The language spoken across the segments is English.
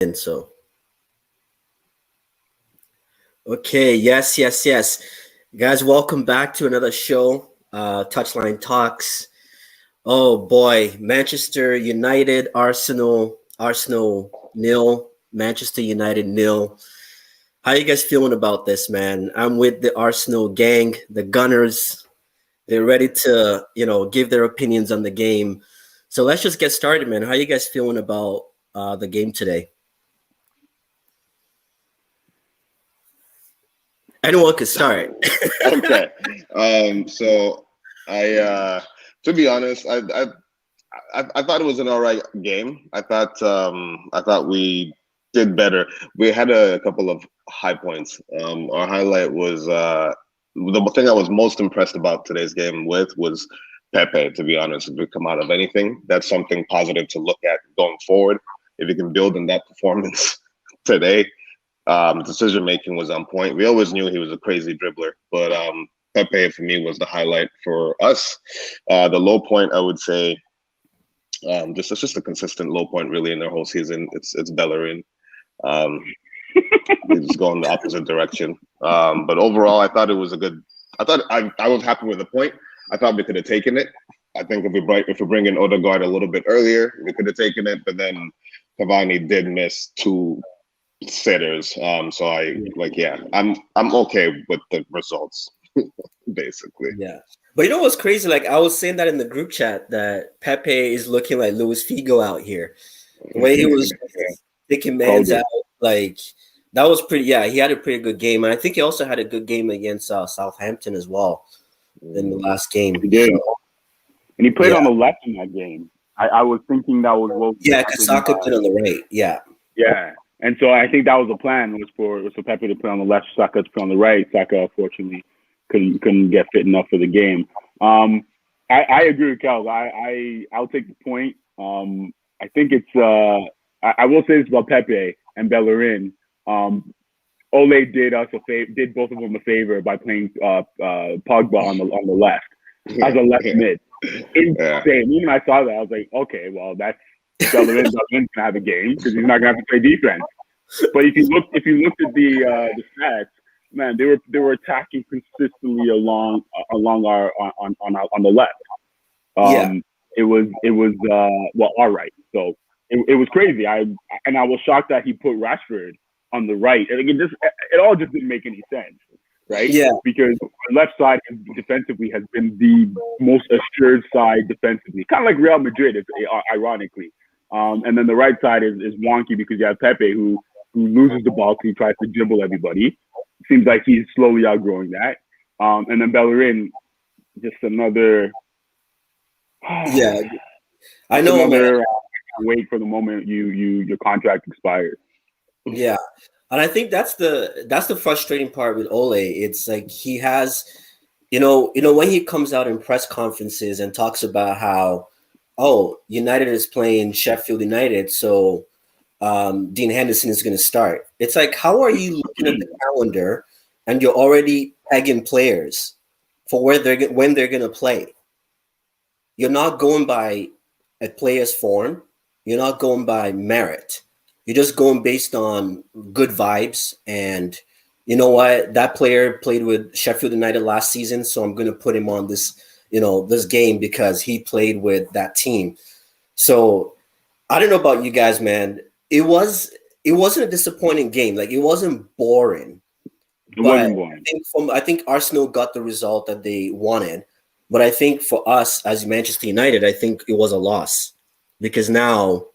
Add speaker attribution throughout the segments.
Speaker 1: And so, okay, yes, guys, welcome back to another show, Touchline Talks. Oh boy, Manchester United, Arsenal nil, Manchester United nil. How you guys feeling about this, man? I'm with the Arsenal gang, the Gunners. They're ready to, give their opinions on the game. So let's just get started, man. How you guys feeling about the game today? Anyone could start.
Speaker 2: Okay. So to be honest, I thought it was an all right game. I thought we did better. We had a couple of high points. Our highlight was the thing I was most impressed about today's game with was Pepe. To be honest, if we come out of anything, that's something positive to look at going forward. If you can build on that performance today, decision making was on point. We always knew he was a crazy dribbler, but Pepe for me was the highlight for us. The low point, I would say, it's just a consistent low point really in their whole season. It's Bellerin. They just go in the opposite direction. But overall, I thought it was a good. I was happy with the point. I thought we could have taken it. I think if we bring in Odegaard a little bit earlier, we could have taken it. But then Cavani did miss two sitters. So I'm okay with the results, basically.
Speaker 1: Yeah. But you know what's crazy? Like I was saying that in the group chat that Pepe is looking like Luis Figo out here. The way he was sticking man's out, like that was pretty. Yeah, he had a pretty good game, and I think he also had a good game against Southampton as well in the last game.
Speaker 3: He did, and he played on the left in that game. I was thinking that was well.
Speaker 1: Yeah, because Saka played on the right. Yeah.
Speaker 3: Yeah. And so I think that was the plan was for Pepe to play on the left, Saka to play on the right. Saka unfortunately couldn't get fit enough for the game. I agree with Kel. I'll take the point. I think it's I will say this about Pepe and Bellerin. Ole did both of them a favor by playing Pogba on the left as a left mid. Insane. Even I saw that, I was like, okay, well that's Bellerin's gonna have a game because he's not gonna have to play defense. But if you looked at the stats, man, they were attacking consistently along our on the left. It was all right. So it was crazy. I was shocked that he put Rashford on the right. And it all just didn't make any sense, right?
Speaker 1: Yeah.
Speaker 3: Because the left side defensively has been the most assured side defensively, kind of like Real Madrid, ironically. And then the right side is wonky because you have Pepe who loses the ball because he tries to dribble everybody. Seems like he's slowly outgrowing that. And then Bellerin, just another.
Speaker 1: Yeah, I know.
Speaker 3: Wait for the moment your contract expires.
Speaker 1: Yeah, and I think that's the frustrating part with Ole. It's like he has, when he comes out in press conferences and talks about how, United is playing Sheffield United, so Dean Henderson is going to start. It's like, how are you looking at the calendar and you're already pegging players for when they're going to play? You're not going by a player's form. You're not going by merit. You're just going based on good vibes. And you know what? That player played with Sheffield United last season, so I'm going to put him on this game because he played with that team. So I don't know about you guys, man. It wasn't a disappointing game. Like it wasn't boring.
Speaker 3: It wasn't boring.
Speaker 1: I think Arsenal got the result that they wanted. But I think for us as Manchester United, I think it was a loss because now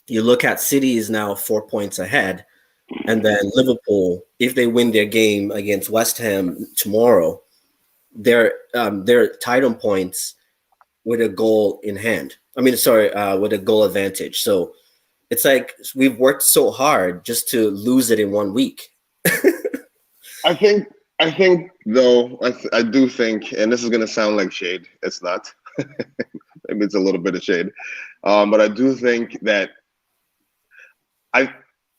Speaker 1: you look at City is now 4 points ahead. And then Liverpool, if they win their game against West Ham tomorrow, they're tied on points with a goal in hand. With a goal advantage. So it's like we've worked so hard just to lose it in 1 week.
Speaker 2: I think though, I do think, and this is going to sound like shade. It's not. Maybe it's a little bit of shade. But I do think that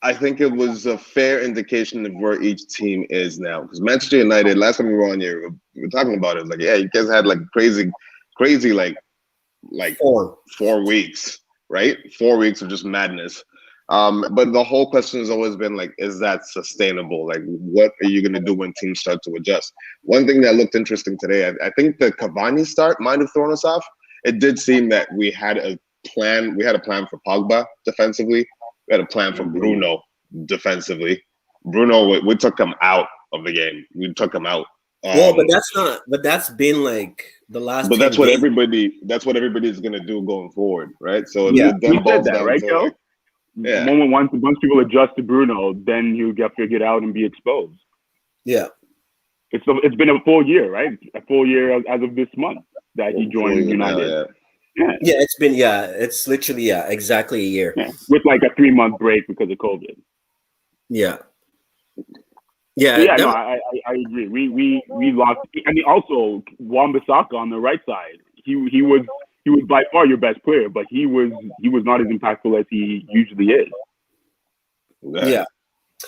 Speaker 2: I think it was a fair indication of where each team is now. Because Manchester United, last time we were on here, we were talking about it. Like, yeah, you guys had like crazy like 4 weeks, right? 4 weeks of just madness. But the whole question has always been like, is that sustainable? Like, what are you going to do when teams start to adjust? One thing that looked interesting today, I think the Cavani start might have thrown us off. It did seem that we had a plan. We had a plan for Pogba defensively. We had a plan for Bruno defensively. Bruno, we took him out of the game. We took him out.
Speaker 1: Well, but that's not. But that's been like the last.
Speaker 2: But that's
Speaker 1: 10
Speaker 2: what
Speaker 1: games.
Speaker 2: everybody. That's what everybody's going to do going forward, right? So
Speaker 1: Yeah,
Speaker 2: it then
Speaker 3: we
Speaker 2: boils
Speaker 3: said that,
Speaker 2: down
Speaker 3: right,
Speaker 2: to
Speaker 3: Joe?
Speaker 2: like, yeah.
Speaker 3: Once people adjust to Bruno, then he'll get figured out and be exposed.
Speaker 1: Yeah.
Speaker 3: It's been a full year, right? A full year as of this month that he joined United.
Speaker 2: Yeah.
Speaker 1: It's literally exactly a year.
Speaker 3: Yeah. With like a 3-month break because of COVID.
Speaker 1: Yeah.
Speaker 3: No, I agree. We lost. I mean, also Wan-Bissaka on the right side. He was by far your best player, but he was not as impactful as he usually is.
Speaker 1: Yeah.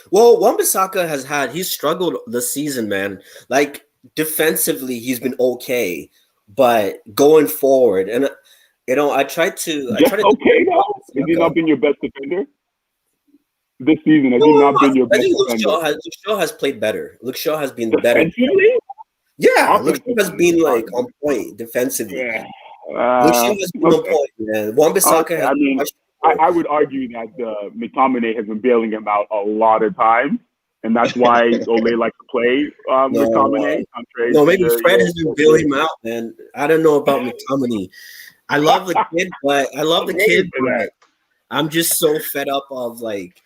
Speaker 1: Well, Wan-Bissaka he's struggled this season, man. Like defensively, he's been okay, but going forward, and I tried to.
Speaker 3: Okay, though. Has he not been your best defender this season? Has he not been your best defender?
Speaker 1: Luke Shaw has played better. Luke Shaw has been better.
Speaker 3: Defensively?
Speaker 1: Yeah, Luke Shaw has been like on point defensively.
Speaker 3: Yeah.
Speaker 1: Luke Shaw has been on point, man. Wan-Bissaka has.
Speaker 3: I mean, I would argue that McTominay has been bailing him out a lot of times, and that's why Ole likes to play McTominay.
Speaker 1: No, maybe Fred has been bailing him out, man. I don't know about McTominay. I love the kid, but I'm just so fed up of like.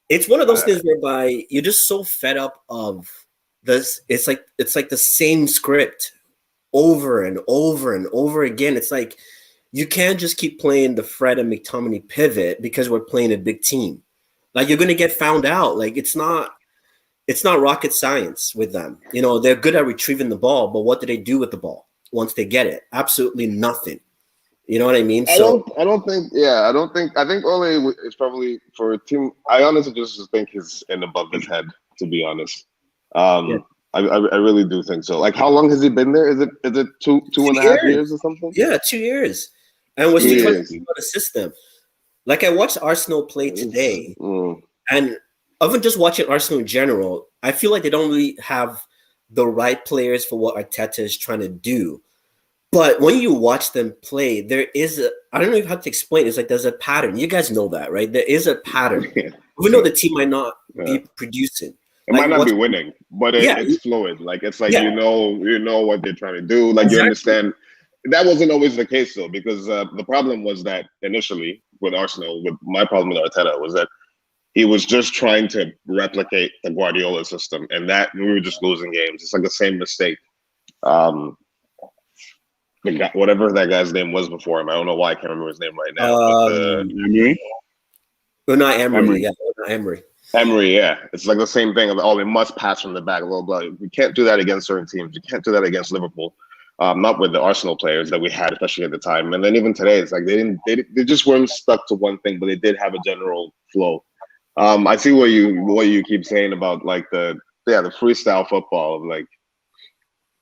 Speaker 1: It's one of those things whereby you're just so fed up of this. It's like the same script over and over and over again. It's like you can't just keep playing the Fred and McTominay pivot because we're playing a big team. Like you're gonna get found out. Like it's not rocket science with them. They're good at retrieving the ball, but what do they do with the ball once they get it? Absolutely nothing. You know what I mean?
Speaker 2: I don't think. I think Ole is probably for a team. I honestly just think he's in above his head. To be honest, I really do think so. Like, how long has he been there? Is it two and a half years or something?
Speaker 1: Yeah, 2 years. And we're still trying to figure out a system. Like I watched Arsenal play today, and even just watching Arsenal in general, I feel like they don't really have the right players for what Arteta is trying to do. But when you watch them play, there is I don't know how to explain it. It's like there's a pattern. You guys know that, right? There is a pattern. We know the team might not be producing.
Speaker 2: It might not be winning, but it's fluid. Like it's like you know what they're trying to do. Like you understand. That wasn't always the case though, because the problem was that initially with Arsenal, with my problem with Arteta was that he was just trying to replicate the Guardiola system, and that we were just losing games. It's like the same mistake. Whatever that guy's name was before him, I don't know why I can't remember his name right now.
Speaker 3: Emery?
Speaker 1: Not Emery. Yeah, not Emery.
Speaker 2: Emery, yeah. It's like the same thing. We must pass from the back, blah, blah. We can't do that against certain teams. You can't do that against Liverpool. Not with the Arsenal players that we had, especially at the time. And then even today, it's like they just weren't stuck to one thing, but they did have a general flow. I see what you keep saying about like the freestyle football of like.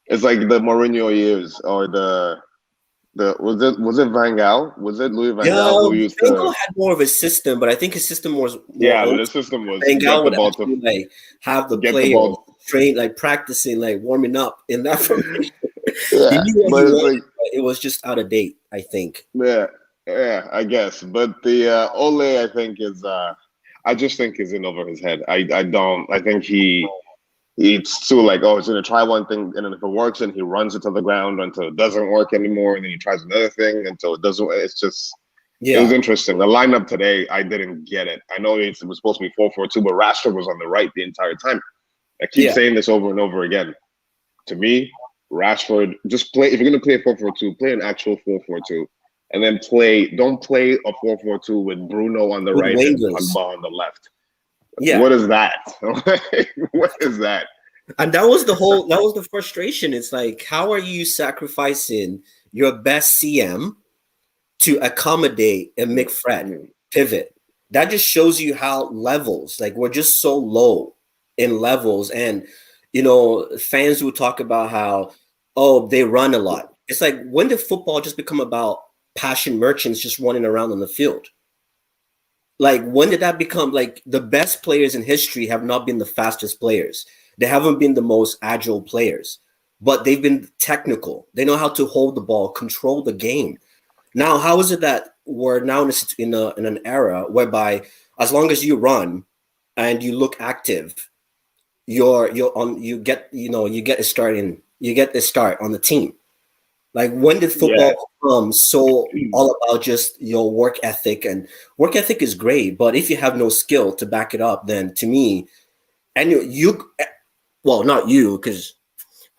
Speaker 2: It's like the Mourinho years, or was it Van Gaal? Was it Louis Van Gaal who used
Speaker 1: Van Gaal had more of a system, but I think his system was
Speaker 2: the system was
Speaker 1: Van Gaal would actually have the players train, like practicing, like warming up in that formation. It was just out of date, I think.
Speaker 2: Yeah, I guess. But the Ole, I think I just think is in over his head. I think it's too like, he's going to try one thing, and then if it works, and he runs it to the ground until it doesn't work anymore, and then he tries another thing until it doesn't. It's just, it was interesting. The lineup today, I didn't get it. I know it was supposed to be 4-4-2, but Rashford was on the right the entire time. I keep saying this over and over again. To me, Rashford, just play. If you're going to play a 4-4-2, play an actual 4-4-2, and then don't play a 4-4-2 with Bruno on the right and Pogba on the left.
Speaker 1: Yeah.
Speaker 2: What is that? What is that?
Speaker 1: And that was the frustration. It's like, how are you sacrificing your best CM to accommodate a McFred pivot? That just shows you how levels, like we're just so low in levels. And, fans will talk about how, they run a lot. It's like, when did football just become about passion merchants just running around on the field? Like, when did that become like the best players in history have not been the fastest players? They haven't been the most agile players, but they've been technical. They know how to hold the ball, control the game. Now, how is it that we're now in an era whereby as long as you run and you look active, you're on you get you get the start on the team. Like, when did
Speaker 3: Yeah.
Speaker 1: football become so all about just your work ethic? And work ethic is great, but if you have no skill to back it up, then to me, and well, not you, because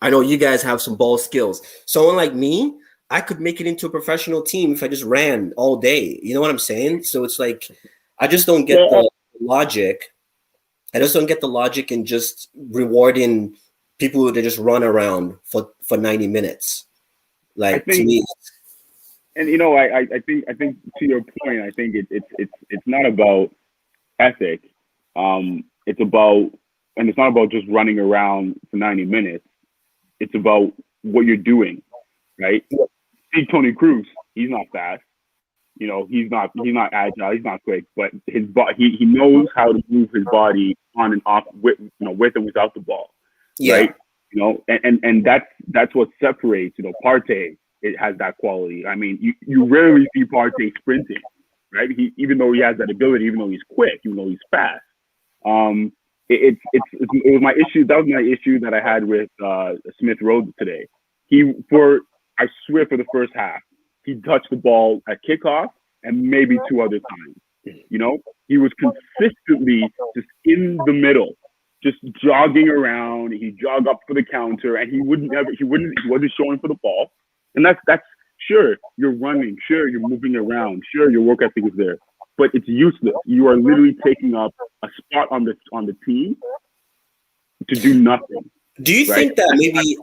Speaker 1: I know you guys have some ball skills. Someone like me, I could make it into a professional team if I just ran all day. You know what I'm saying? So it's like, I just don't get
Speaker 3: Yeah.
Speaker 1: the logic. I just don't get the logic in just rewarding people that just run around for 90 minutes.
Speaker 3: I
Speaker 1: Like, to
Speaker 3: think,
Speaker 1: me,
Speaker 3: and I think to your point, I think it's not about ethic. It's about, and it's not about just running around for 90 minutes. It's about what you're doing, right? See Tony Cruz, he's not fast. He's not agile, he's not quick, but he knows how to move his body on and off with and without the ball,
Speaker 1: yeah,
Speaker 3: right? And that's what separates. Partey, it has that quality. I mean, you rarely see Partey sprinting, right? Even though he has that ability, even though he's quick, even though he's fast. It was my issue. That was my issue that I had with Smith Rowe today. I swear, for the first half, he touched the ball at kickoff and maybe two other times. He was consistently just in the middle, just jogging around. He jogged up for the counter, and he wasn't showing for the ball. And that's sure, you're running, sure, you're moving around, sure, your work ethic is there, but it's useless. You are literally taking up a spot on the team to do nothing.
Speaker 1: Do you
Speaker 3: right?
Speaker 1: think that maybe?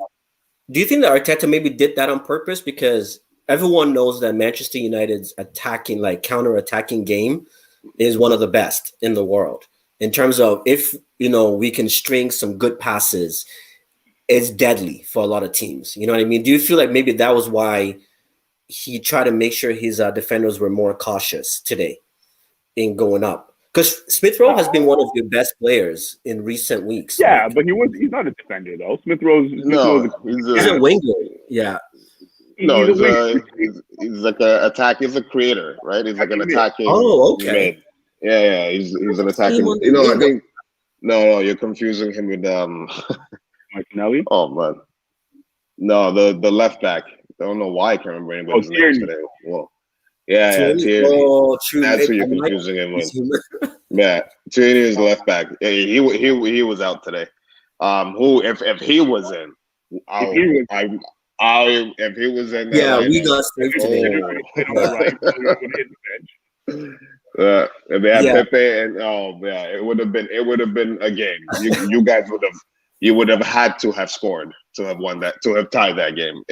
Speaker 1: Do you think that Arteta maybe did that on purpose? Because everyone knows that Manchester United's attacking, like counter-attacking game is one of the best in the world. In terms of, if we can string some good passes, it's deadly for a lot of teams. You know what I mean? Do you feel like maybe that was why he tried to make sure his defenders were more cautious today in going up? Because Smith Rowe has been one of your best players in recent weeks.
Speaker 3: Yeah,
Speaker 1: like,
Speaker 3: but he's not a defender though. Smith Rowe's
Speaker 2: No,
Speaker 1: he's a winger. Yeah.
Speaker 2: no,
Speaker 3: he's a winger.
Speaker 2: he's like a attack. He's a creator, right? He's like an attacking
Speaker 1: Oh, okay.
Speaker 2: mid. Yeah. He's an attacking. I think no, you're confusing him with
Speaker 3: Martinelli.
Speaker 2: Oh man, no, the left back. I don't know why I can't remember anybody's name today. Well, yeah, Tierney.
Speaker 1: Oh, true.
Speaker 2: That's who you're confusing him with. Yeah, Tierney is left back. He was out today. Who if he was in, if he was in,
Speaker 1: yeah, we got saved today.
Speaker 2: If they had Pepe and it would have been a game. You guys would have had to have scored to have won that, to have tied that game,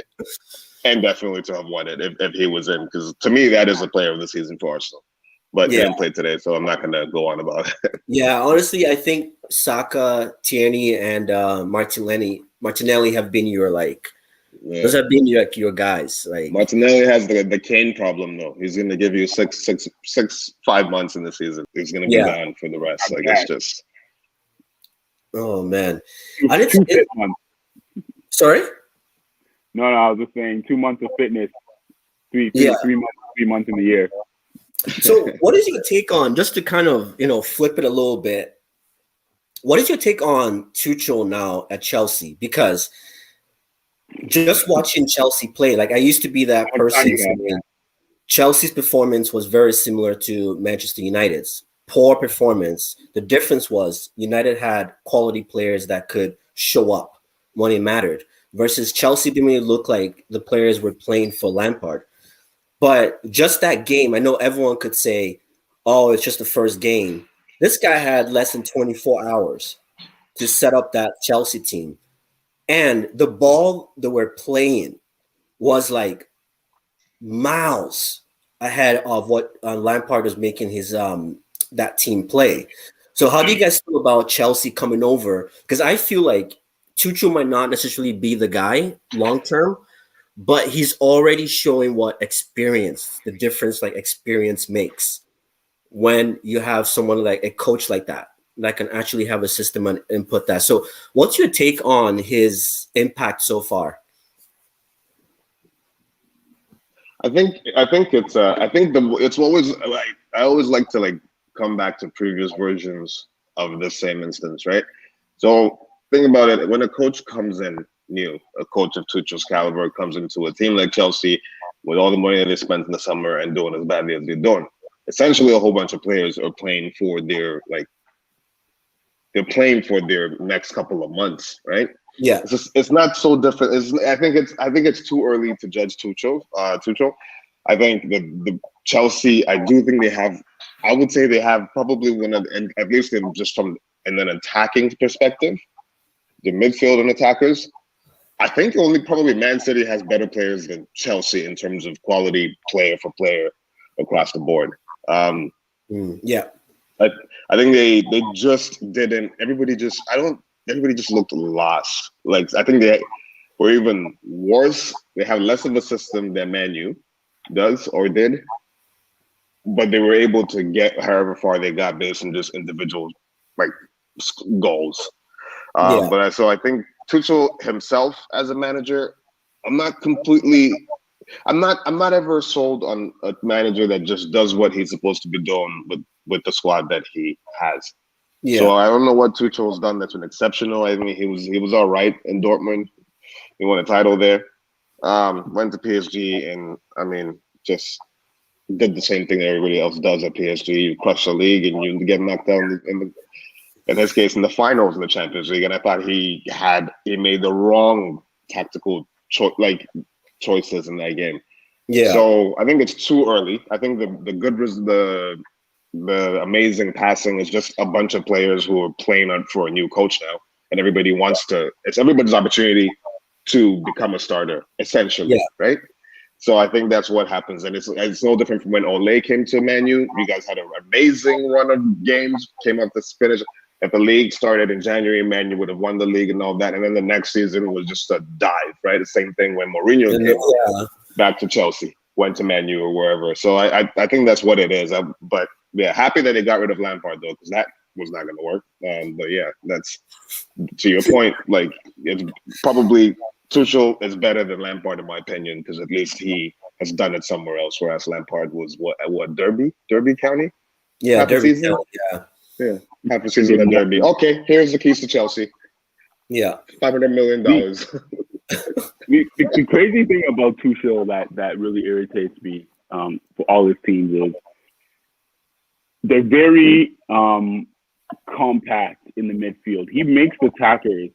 Speaker 2: and definitely to have won it if he was in. Because to me, that is the player of the season for Arsenal. But he didn't play today, so I'm not going to go on about it.
Speaker 1: Yeah, honestly, I think Saka, Tierney, and Martinelli have been your those have been your guys. Like,
Speaker 2: Martinelli has the Kane problem though. He's going to give you 5 months in the season. He's going to be gone for the rest. Like, it's just.
Speaker 1: Oh man,
Speaker 3: Sorry?
Speaker 1: Sorry.
Speaker 3: No, I was just saying 2 months of fitness, three months in the year.
Speaker 1: So what is your take on, just to kind of, flip it a little bit, what is your take on Tuchel now at Chelsea? Because just watching Chelsea play, like, I used to be that person. Chelsea's performance was very similar to Manchester United's. Poor performance. The difference was United had quality players that could show up when it mattered, versus Chelsea didn't really look like the players were playing for Lampard. But just that game, I know everyone could say, oh, it's just the first game. This guy had less than 24 hours to set up that Chelsea team. And the ball that we're playing was like miles ahead of what Lampard was making his that team play. So how do you guys feel about Chelsea coming over? Because I feel like Tuchel might not necessarily be the guy long term, but he's already showing what the difference experience makes. when you have someone like a coach like that can actually have a system and input that. So what's your take on his impact so far?
Speaker 2: I think it's it's always like I always like to like come back to previous versions of the same instance, right? So think about it: when a coach comes in new, a coach of Tuchel's caliber comes into a team like Chelsea with all the money that they spent in the summer and doing as badly as they're doing. Essentially, a whole bunch of players are playing for their they're playing for their next couple of months, right?
Speaker 1: Yeah,
Speaker 2: It's not so different. I think it's too early to judge Tuchel. I think the Chelsea. I do think they have. I would say they have probably one of, and at least just from an attacking perspective, the midfield and attackers. I think only probably Man City has better players than Chelsea in terms of quality player for player across the board.
Speaker 1: Yeah.
Speaker 2: I think they just didn't. Everybody just looked lost. Like I think they were even worse. They have less of a system than Man U does or did, but they were able to get however far they got based on just individual like goals. So I think Tuchel himself as a manager, I'm not ever sold on a manager that just does what he's supposed to be doing with the squad that he has.
Speaker 1: Yeah.
Speaker 2: So I don't know what Tuchel's done that's been exceptional. I mean, he was all right in Dortmund. He won a title there. Went to PSG and I mean, just did the same thing that everybody else does at PSG. You crush the league and you get knocked down in his case in the finals in the Champions League. And I thought he made the wrong tactical choices in that game.
Speaker 1: Yeah.
Speaker 2: So I think it's too early. I think the amazing passing is just a bunch of players who are playing for a new coach now, and it's everybody's opportunity to become a starter, essentially, right? So I think that's what happens, and it's no different from when Ole came to Man U. You guys had an amazing run of games, came up to finish. If the league started in January, Man U would have won the league and all that, and then the next season was just a dive, right? The same thing when Mourinho came back to Chelsea, went to Man U or wherever. So I think that's what it is. But yeah, happy that they got rid of Lampard though, because that was not going to work. But yeah, that's to your point. Like it's probably Tuchel is better than Lampard in my opinion, because at least he has done it somewhere else. Whereas Lampard was what Derby County,
Speaker 1: Derby
Speaker 2: season?
Speaker 1: County,
Speaker 2: yeah, half a season at Derby. Okay, here's the keys to Chelsea.
Speaker 1: Yeah,
Speaker 2: $500 million.
Speaker 3: The crazy thing about Tuchel that really irritates me for all his teams is they're very compact in the midfield. He makes the attackers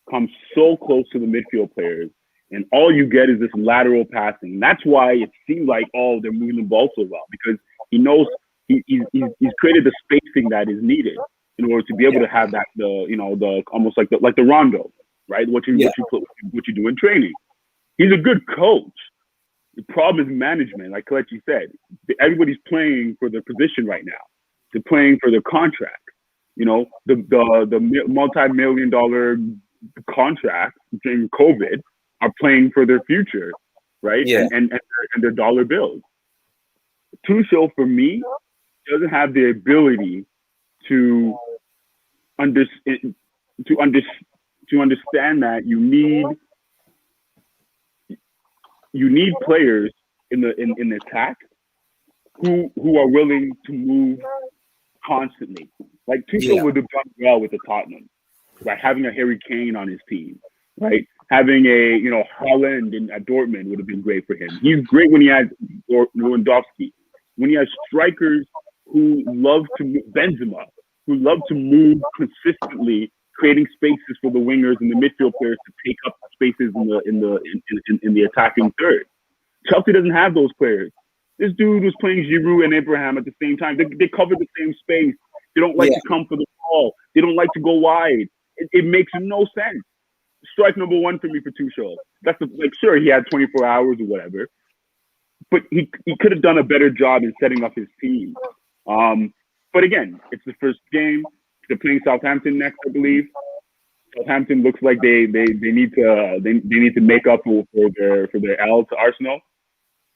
Speaker 3: come so close to the midfield players, and all you get is this lateral passing. That's why it seems like they're moving the ball so well, because he knows he's created the spacing that is needed in order to be able to have that the almost like the rondo, right? What you do in training. He's a good coach. The problem is management, like Kelechi said. Everybody's playing for their position right now. They're playing for their contract. You know, the multi-million-dollar contracts during COVID are playing for their future, right?
Speaker 1: Yeah.
Speaker 3: And their dollar bills. Tuchel, for me, doesn't have the ability to understand that you need players in the attack who are willing to move constantly. Like Tuchel would have done well with the Tottenham, right? Having a Harry Kane on his team, right? Having a Haaland at Dortmund would have been great for him. He's great when he has Lewandowski. When he has strikers who love to move, Benzema, who love to move consistently, creating spaces for the wingers and the midfield players to take up spaces in the attacking third. Chelsea doesn't have those players. This dude was playing Giroud and Abraham at the same time. They cover the same space. They don't like to come for the ball. They don't like to go wide. It makes no sense. Strike number one for me for Tuchel. That's sure, he had 24 hours or whatever, but he could have done a better job in setting up his team. But again, it's the first game. They're playing Southampton next, I believe. Southampton looks like they need to make up for their L to Arsenal.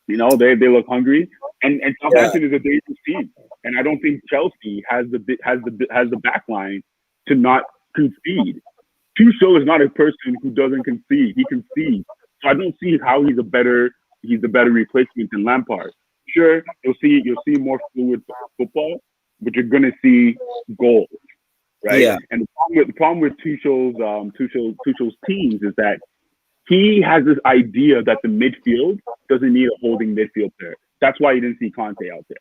Speaker 3: You know, they look hungry, and Southampton is a dangerous team, and I don't think Chelsea has the back line to not concede. Tuchel is not a person who doesn't concede; he concedes. So I don't see how he's a better replacement than Lampard. Sure, you'll see more fluid football, but you're gonna see goals, right?
Speaker 1: Yeah.
Speaker 3: And the problem with Tuchel's teams is that he has this idea that the midfield doesn't need a holding midfield player. That's why you didn't see Conte out there.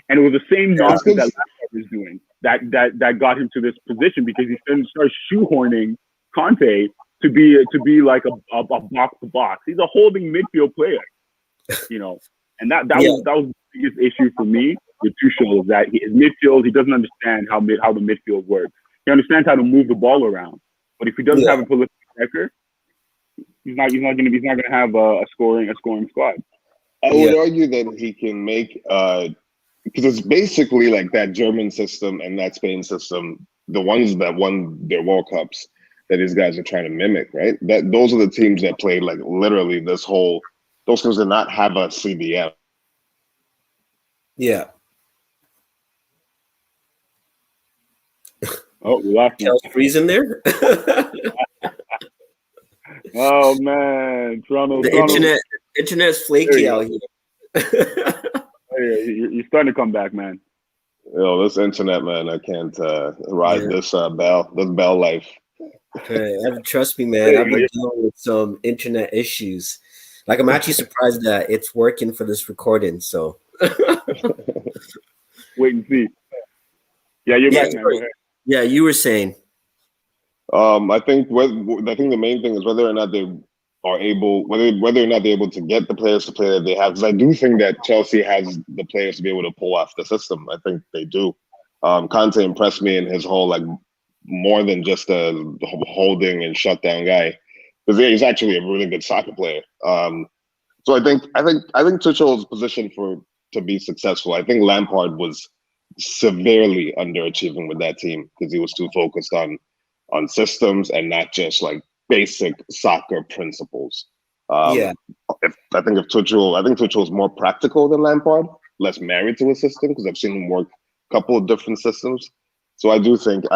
Speaker 3: And it was the same nonsense that Lampard was doing that got him to this position, because he started shoehorning Conte to be like a box to box. He's a holding midfield player, you know. And that was the biggest issue for me with Tuchel, is that his midfield, he doesn't understand how the midfield works. He understands how to move the ball around, but if he doesn't have a prolific striker, he's not gonna have a scoring squad.
Speaker 2: I would argue that he can make because it's basically like that German system and that Spain system, the ones that won their World Cups, that these guys are trying to mimic, right? That those are the teams that played like literally those teams did not have a CDM.
Speaker 1: Yeah.
Speaker 3: Oh, we lost him.
Speaker 1: Freezing there.
Speaker 3: Oh man, Toronto.
Speaker 1: Internet's flaky out here.
Speaker 3: You're starting to come back, man.
Speaker 2: Yo, this internet, man, I can't ride this bell life.
Speaker 1: Trust me, man. I've been dealing with some internet issues. Like, I'm actually surprised that it's working for this recording. So
Speaker 3: wait and see. Yeah, you're back, man. Go ahead.
Speaker 1: Yeah, you were saying.
Speaker 2: I think the main thing is whether or not they are able, whether or not they're able to get the players to play that they have. Because I do think that Chelsea has the players to be able to pull off the system. I think they do. Conte impressed me in his whole, like, more than just a holding and shutdown guy, because he's actually a really good soccer player. So I think Tuchel's positioned to be successful. I think Lampard was severely underachieving with that team because he was too focused on systems and not just like basic soccer principles. I think Tuchel is more practical than Lampard, less married to a system, because I've seen him work a couple of different systems. So I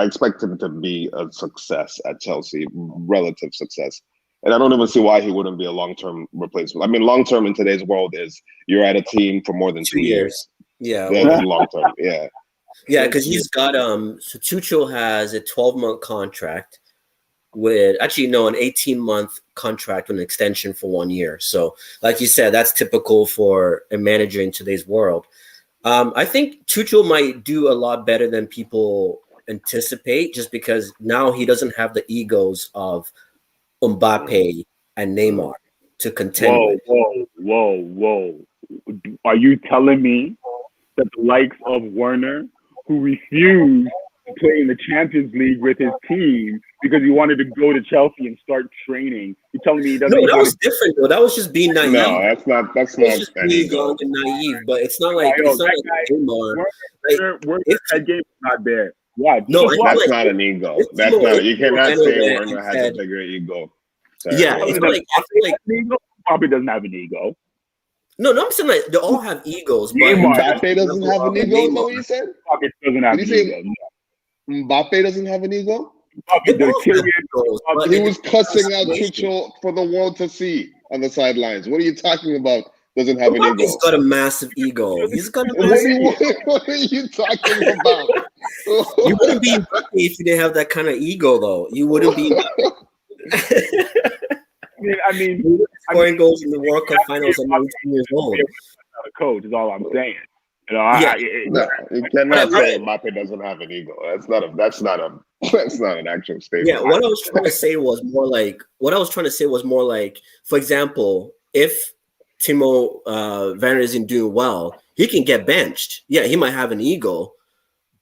Speaker 2: expect him to be a success at Chelsea, relative success. And I don't even see why he wouldn't be a long-term replacement. I mean, long-term in today's world is you're at a team for more than 2 years.
Speaker 1: Yeah.
Speaker 2: That's long-term, yeah.
Speaker 1: Yeah, because he's got so Tuchel has a 12-month contract with an 18-month contract with an extension for 1 year. So, like you said, that's typical for a manager in today's world. I think Tuchel might do a lot better than people anticipate, just because now he doesn't have the egos of Mbappe and Neymar to contend with.
Speaker 3: Whoa. Are you telling me that the likes of Werner, who refused to play in the Champions League with his team because he wanted to go to Chelsea and start training, you're telling me he doesn't?
Speaker 1: No, that was different though. That was just being naive.
Speaker 2: No, that's not
Speaker 1: just being young and naive. But it's not like Neymar.
Speaker 3: Werner's head game is not there. Yeah,
Speaker 2: no, that's not an ego. That's not. You cannot say Werner has a bigger ego.
Speaker 1: Yeah, I feel like
Speaker 3: Mbappe doesn't have an ego.
Speaker 1: No, I'm saying like they all have egos. But
Speaker 2: Mbappe doesn't have an ego. Is that what you said?
Speaker 3: Mbappe doesn't have an ego.
Speaker 2: Mbappe doesn't have an ego.
Speaker 3: He
Speaker 2: was cussing out Tuchel for the world to see on the sidelines. What are you talking about? Doesn't have an ego.
Speaker 1: He's got a massive ego. He's got a massive ego.
Speaker 2: What are you talking about?
Speaker 1: You wouldn't be Mbappe if you didn't have that kind of ego, though. You wouldn't be.
Speaker 3: I mean,
Speaker 1: scoring goals in the World Cup finals at 19 years old.
Speaker 3: Not a coach is all I'm saying. You know,
Speaker 2: you cannot say Mbappe doesn't have an ego. That's not an actual statement.
Speaker 1: Yeah, what I was trying to say was more like, for example, if Timo Werner isn't doing well, he can get benched. Yeah, he might have an ego,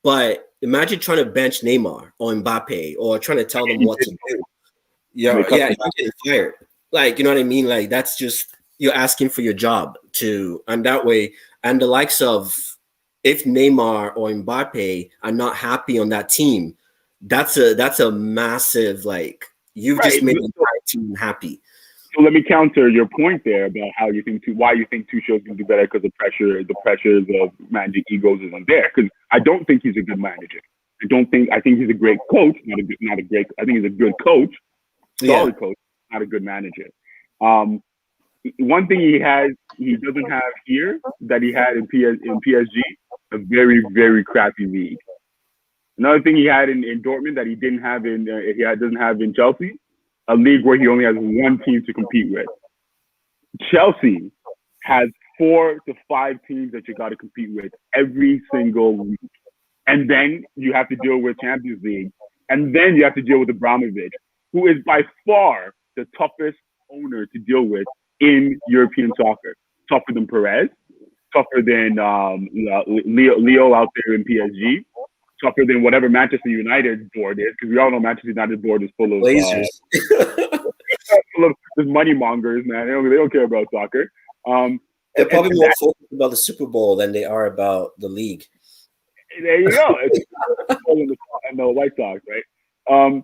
Speaker 1: but imagine trying to bench Neymar or Mbappe or trying to tell them what to do. Yeah, you're getting fired. Like, you know what I mean? Like, that's just, you're asking for your job and that way, and the likes of, if Neymar or Mbappe are not happy on that team, that's a massive, like, you've just made the entire team happy.
Speaker 3: So let me counter your point there about how you think why you think Tuchel's going to do better because the pressures of managing egos isn't there. Because I don't think he's a good manager. I think he's a great coach, not a great. I think he's a good coach, solid coach, not a good manager. One thing he doesn't have here that he had in PSG, a very, very crappy league. Another thing he had in Dortmund that he doesn't have in Chelsea, a league where he only has one team to compete with. Chelsea has 4 to 5 teams that you got to compete with every single week. And then you have to deal with Champions League. And then you have to deal with Abramovich, who is by far the toughest owner to deal with in European soccer. Tougher than Perez, tougher than Leo out there in PSG, tougher than whatever Manchester United board is, because we all know Manchester United board is full of
Speaker 1: lasers.
Speaker 3: Full of just money mongers, man. They don't care about soccer.
Speaker 1: They're probably more focused about the Super Bowl than they are about the league.
Speaker 3: There you go. And the White Sox, right? And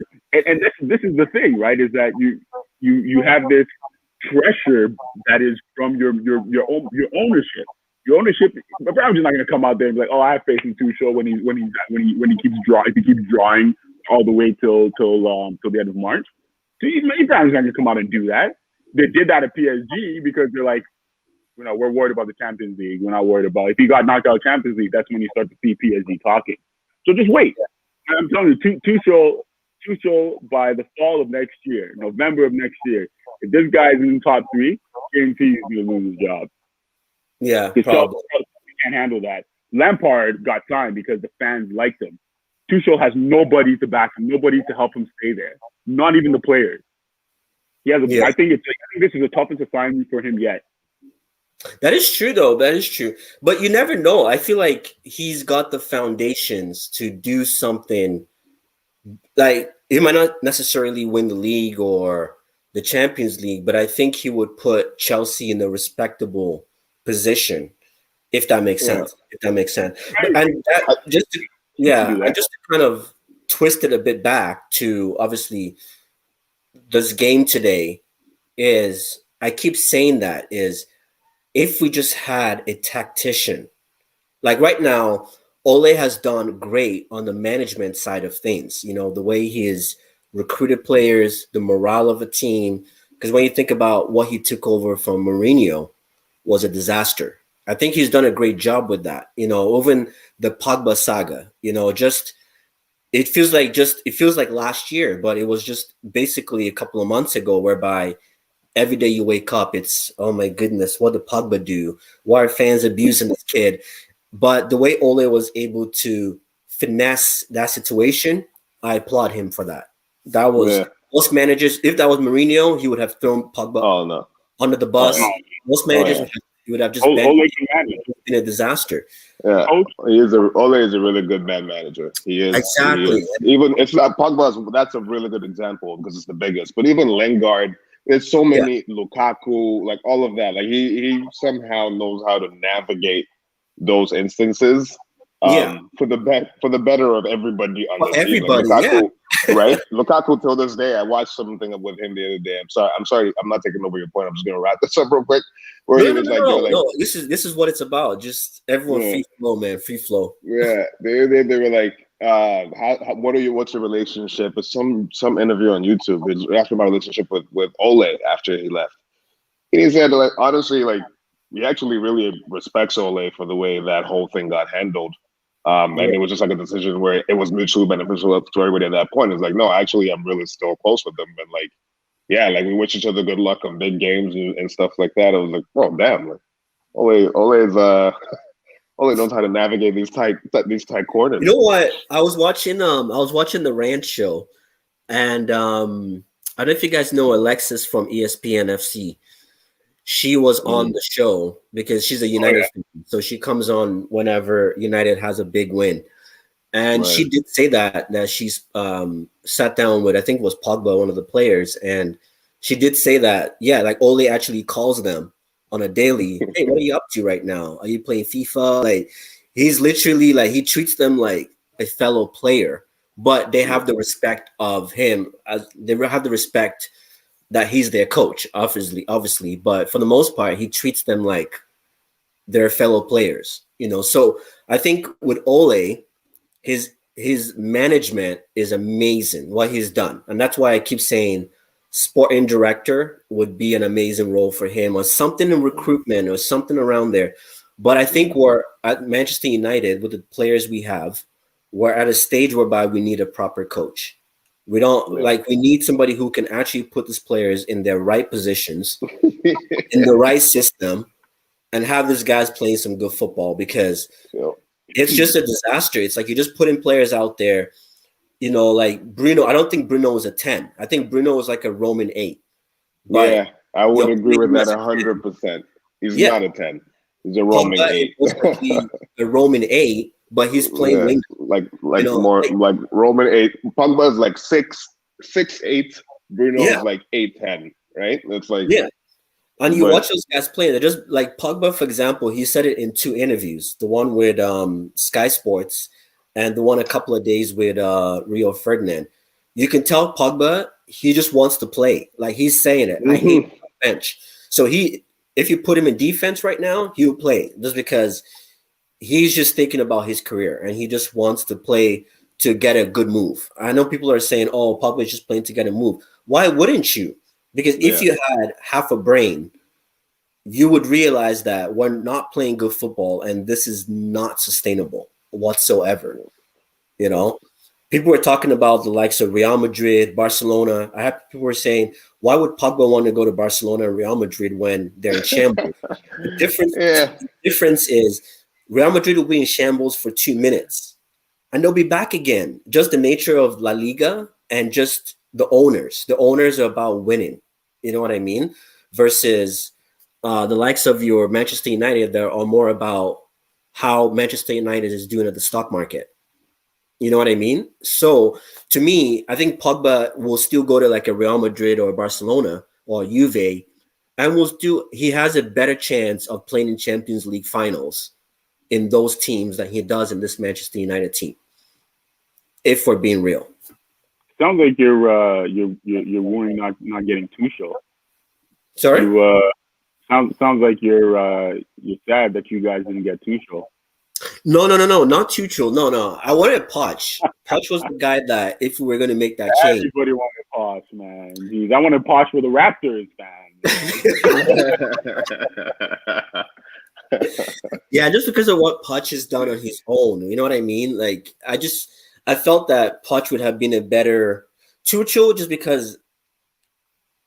Speaker 3: this is the thing, right? Is that you have this pressure that is from your ownership. Your ownership, Brown's not going to come out there and be like, "Oh, I have faith in Tuchel when he keeps drawing all the way till the end of March." So Brown's not going to come out and do that. They did that at PSG because they're like, we're worried about the Champions League. We're not worried about if he got knocked out of Champions League. That's when you start to see PSG talking. So just wait. I'm telling you, Tuchel by the fall of next year, November of next year, if this guy's in the top 3, guarantee he's going to lose his job.
Speaker 1: Yeah, probably.
Speaker 3: Can't handle that. Lampard got signed because the fans liked him. Tuchel has nobody to back him, nobody to help him stay there. Not even the players. He has. I think this is the toughest assignment for him yet.
Speaker 1: That is true, though. That is true. But you never know. I feel like he's got the foundations to do something. Like, he might not necessarily win the league or the Champions League, but I think he would put Chelsea in a respectable position, if that makes sense. If that makes sense. And just to kind of twist it a bit back to, obviously, this game today is, I keep saying that, is if we just had a tactician, like right now, Ole has done great on the management side of things. The way he has recruited players, the morale of a team. Because when you think about what he took over from Mourinho, was a disaster. I think he's done a great job with that. Even the Pogba saga. It feels like last year, but it was just basically a couple of months ago, whereby every day you wake up, it's, oh my goodness, what did Pogba do? Why are fans abusing this kid? But the way Ole was able to finesse that situation, I applaud him for that. That was most managers. If that was Mourinho, he would have thrown Pogba under the bus. Most managers would have just been a disaster.
Speaker 2: Yeah, Ole is a really good man manager. He is exactly. Even it's not Pogba's. That's a really good example because it's the biggest. But even Lingard, there's so many Lukaku, like all of that. Like he somehow knows how to navigate those instances. For the better of everybody on the team. Like Lukaku, right? Lukaku till this day, I watched something with him the other day. I'm sorry, I'm not taking over your point. I'm just gonna wrap this up real quick.
Speaker 1: No. This is what it's about. Just everyone free flow, man. Free flow.
Speaker 2: Yeah, they were like, what's your relationship? It's some interview on YouTube. It's after my relationship with Ole after he left. And he said, like, honestly, like, he actually really respects Ole for the way that whole thing got handled. And it was just like a decision where it was mutually beneficial to everybody at that point. It's like, no, actually, I'm really still close with them. And like, we wish each other good luck on big games and stuff like that. I was like, oh, damn. Like, Ole knows how to navigate these tight corners.
Speaker 1: You know what? I was watching the Ranch show, and I don't know if you guys know Alexis from ESPN FC. She was on the show because she's a United fan, so she comes on whenever United has a big win. And she did say that she's sat down with, I think it was Pogba, one of the players, and she did say that, like Ole actually calls them on a daily, hey, what are you up to right now? Are you playing FIFA? Like, he's literally like, he treats them like a fellow player, but they have the respect of him, as they have the respect that he's their coach, obviously, but for the most part, he treats them like their fellow players, So I think with Ole, his management is amazing, what he's done. And that's why I keep saying sporting director would be an amazing role for him, or something in recruitment or something around there. But I think we're at Manchester United with the players we have, we're at a stage whereby we need a proper coach. We don't we need somebody who can actually put these players in their right positions, in the right system, and have these guys playing some good football, because it's just a disaster. It's like you're just putting players out there, like Bruno. I don't think Bruno was a 10. I think Bruno was like a Roman 8.
Speaker 2: But I would agree with that 100%. He's not a 10. He's a Roman 8.
Speaker 1: A Roman 8, but he's playing wing.
Speaker 2: Like Roman 8. Pogba is like 6'8". Bruno is like 8'10", right? That's like
Speaker 1: And you watch those guys play, they're just like Pogba, for example, he said it in 2 interviews, the one with Sky Sports and the one a couple of days with Rio Ferdinand. You can tell Pogba, he just wants to play. Like, he's saying it. I hate the bench. So if you put him in defense right now, he'll play, just because he's just thinking about his career and he just wants to play to get a good move. I know people are saying, oh, Pogba is just playing to get a move. Why wouldn't you? Because if you had half a brain, you would realize that we're not playing good football and this is not sustainable whatsoever. People were talking about the likes of Real Madrid, Barcelona. I have people were saying, why would Pogba want to go to Barcelona and Real Madrid when they're in shambles? The difference is Real Madrid will be in shambles for 2 minutes and they'll be back again. Just the nature of La Liga and just the owners. The owners are about winning. You know what I mean? Versus the likes of your Manchester United, that are more about how Manchester United is doing at the stock market. You know what I mean? So to me, I think Pogba will still go to like a Real Madrid or Barcelona or Juve, and he has a better chance of playing in Champions League finals in those teams than he does in this Manchester United team. If we're being real.
Speaker 3: Sounds like you're worrying not getting Tuchel.
Speaker 1: Sorry?
Speaker 3: Sounds like you're sad that you guys didn't get Tuchel.
Speaker 1: No, not Tuchel. No. I wanted Poch. Poch was the guy that if we were going to make that change.
Speaker 3: Everybody wanted Poch, man. Jeez, I wanted Poch for the Raptors, man.
Speaker 1: Yeah, just because of what Poch has done on his own. You know what I mean? Like, I felt that Poch would have been a better Tuchel, just because,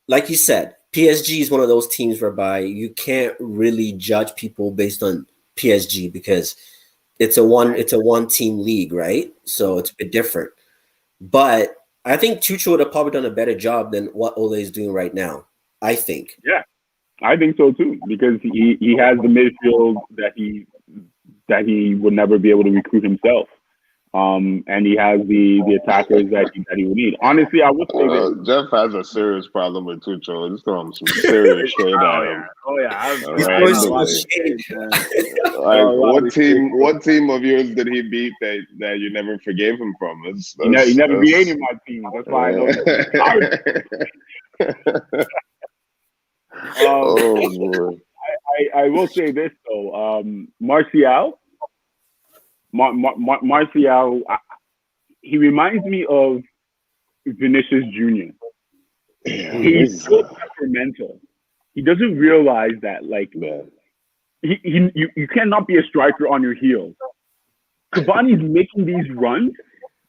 Speaker 1: like you said, PSG is one of those teams whereby you can't really judge people based on PSG, because it's a one team league, right? So it's a bit different. But I think Tuchel would have probably done a better job than what Ole is doing right now. I think. Yeah,
Speaker 3: I think so too, because he has the midfield that he would never be able to recruit himself. And he has the attackers that he would need. Honestly, I would say that
Speaker 2: Jeff has a serious problem with Tuchel. He's throwing some serious shade at him.
Speaker 1: He's throwing some shade.
Speaker 2: What team of yours did he beat that you never forgave him from?
Speaker 3: He never beat any of my teams. That's why I know. I will say this though, Martial, he reminds me of Vinicius Jr. He's so temperamental. He doesn't realize that, like, you cannot be a striker on your heels. Cavani's making these runs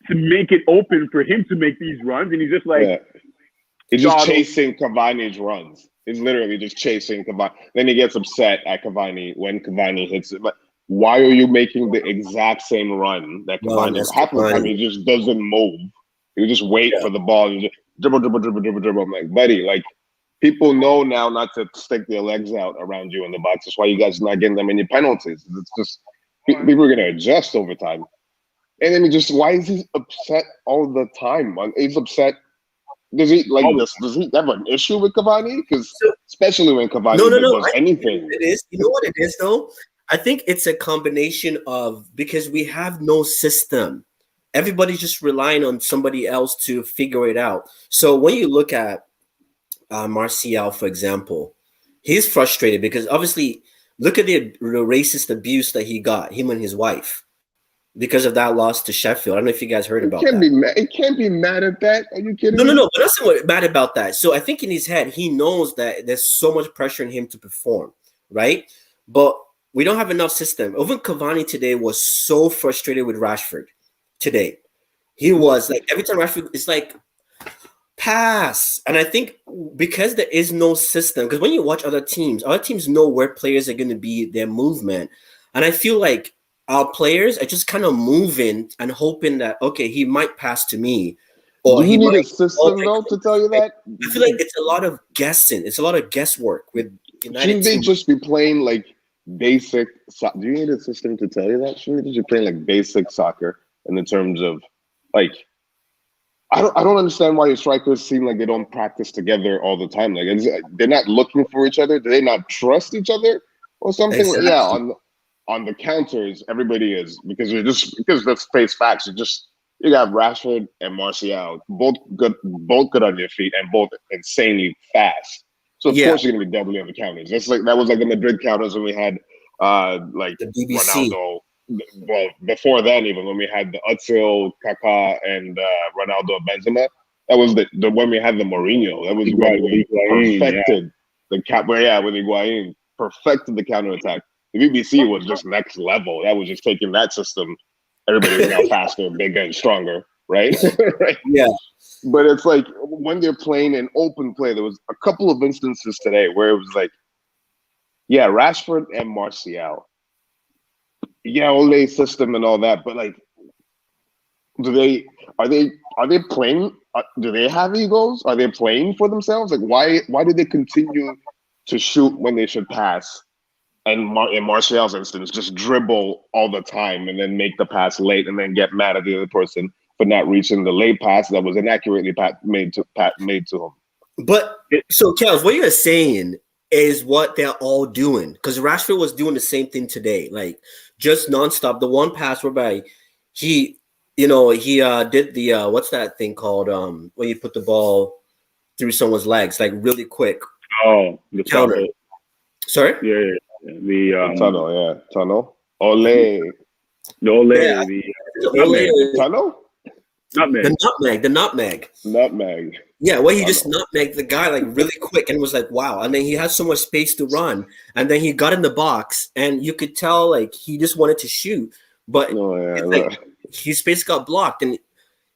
Speaker 3: to make it open for him to make these runs, and he's just like,
Speaker 2: he's just chasing Cavani's runs. He's literally just chasing Cavani. Then he gets upset at Cavani when Cavani hits it. But why are you making the exact same run that Cavani happens? I mean, he just doesn't move. You just wait for the ball. You just dribble. I'm like, buddy, like, people know now not to stick their legs out around you in the box. That's why you guys are not getting that many penalties. It's just people are going to adjust over time. And then why is he upset all the time? He's upset. Does he have an issue with Cavani? Because especially when Cavani does anything.
Speaker 1: It is. You know what it is, though? I think it's a combination of, because we have no system. Everybody's just relying on somebody else to figure it out. So when you look at Martial, for example, he's frustrated because obviously look at the racist abuse that he got, him and his wife, because of that loss to Sheffield. I don't know if you guys heard about that.
Speaker 2: He can't be mad at that. Are you kidding
Speaker 1: No,
Speaker 2: me?
Speaker 1: But not so mad about that. So I think in his head, he knows that there's so much pressure on him to perform, right? But we don't have enough system. Even Cavani today was so frustrated with Rashford today. He was like, every time Rashford, it's like, pass. And I think because there is no system, because when you watch other teams know where players are going to be, their movement. And I feel like our players are just kind of moving and hoping that, okay, he might pass to me.
Speaker 2: Or do you need a system, though, to tell you that?
Speaker 1: I feel like it's a lot of guessing. It's a lot of guesswork with United.
Speaker 2: Shouldn't they just be playing like basic do you need a system to tell you that? Shouldn't they just be playing like basic soccer in the terms of like I don't understand why your strikers seem like they don't practice together all the time. Like they're not looking for each other. Do they not trust each other or something?
Speaker 1: Exactly.
Speaker 2: Yeah, on the counters, everybody is because let's face facts. You got Rashford and Martial, both good on your feet and both insanely fast. So of course you're gonna be deadly on the counters. That was like the Madrid counters when we had like
Speaker 1: the BBC.
Speaker 2: Ronaldo. Well, before then, even when we had the Özil, Kaká, and Ronaldo, Benzema, that was the when we had the Mourinho. That was when we perfected the with Higuain, perfected the counterattack. The BBC was just next level. That was just taking that system. Everybody was now faster, bigger, and stronger, right? Right?
Speaker 1: Yeah.
Speaker 2: But it's like when they're playing in open play, there was a couple of instances today where it was like, yeah, Rashford and Martial. Yeah, Ole system and all that, but like, are they playing? Do they have egos? Are they playing for themselves? Like, why do they continue to shoot when they should pass? And in Martial's instance, just dribble all the time and then make the pass late and then get mad at the other person for not reaching the late pass that was inaccurately made to him.
Speaker 1: But so, Kels, what you're saying is what they're all doing, because Rashford was doing the same thing today, like just nonstop. The one pass whereby he did the what's that thing called when you put the ball through someone's legs, like really quick.
Speaker 3: Oh, the
Speaker 1: counter. Sorry.
Speaker 3: Yeah. The
Speaker 2: tunnel. Ole.
Speaker 3: The Ole.
Speaker 1: Yeah.
Speaker 2: The tunnel.
Speaker 1: The nutmeg. Yeah, where he just nutmegged the guy like really quick and was like, wow. And then he had so much space to run. And then he got in the box and you could tell like he just wanted to shoot. But his space got blocked.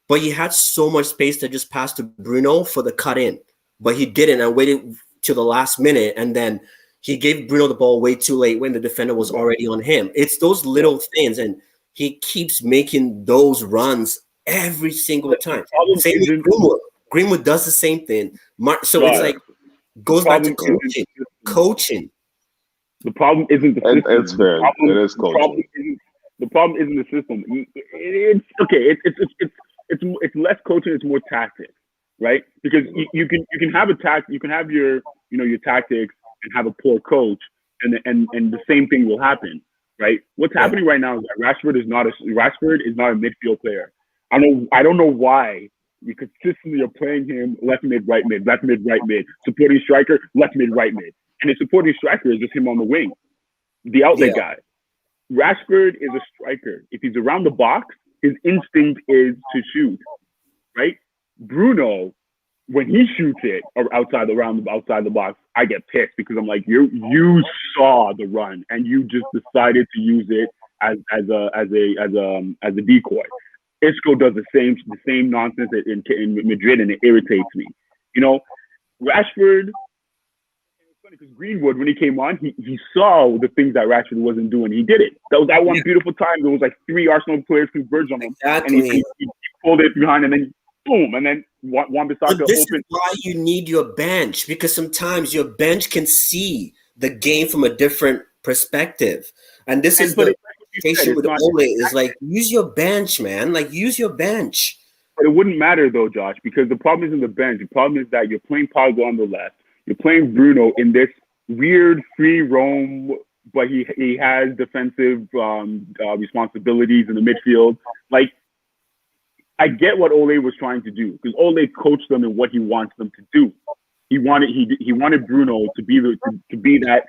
Speaker 1: But he had so much space to just pass to Bruno for the cut in. But he didn't and waited till the last minute. And then he gave Bruno the ball way too late when the defender was already on him. It's those little things. And he keeps making those runs every single time. Same with Greenwood. Greenwood does the same thing. So it's like goes back to coaching.
Speaker 3: The problem isn't the system.
Speaker 2: It's fair. It is coaching.
Speaker 3: The problem isn't the system. It's okay. It's less coaching. It's more tactics, right? Because you can have you can have your tactics and have a poor coach, and the same thing will happen, right? What's happening right now is that Rashford is not a midfield player. I don't know why we consistently are playing him left mid, right mid, left mid, right mid, supporting striker, left mid, right mid. And his supporting striker is just him on the wing, the outlet guy. Rashford is a striker. If he's around the box, his instinct is to shoot, right? Bruno, when he shoots it outside the box, I get pissed because I'm like, you saw the run and you just decided to use it as a decoy. Isco does the same nonsense in Madrid, and it irritates me. Rashford. It's funny because Greenwood, when he came on, he saw the things that Rashford wasn't doing. He did it. That was that one beautiful time. There was like 3 Arsenal players converged on him,
Speaker 1: exactly.
Speaker 3: And he pulled it behind, and then boom, and then Wan-Bissaka
Speaker 1: This
Speaker 3: opened.
Speaker 1: is why you need your bench, because sometimes your bench can see the game from a different perspective, and this is the issue with Ole is like, use your bench, man. Like, use your bench.
Speaker 3: But it wouldn't matter though, Josh, because the problem isn't the bench. The problem is that you're playing Pogba on the left. You're playing Bruno in this weird free roam, but he has defensive responsibilities in the midfield. Like, I get what Ole was trying to do because Ole coached them in what he wants them to do. he wanted Bruno to be that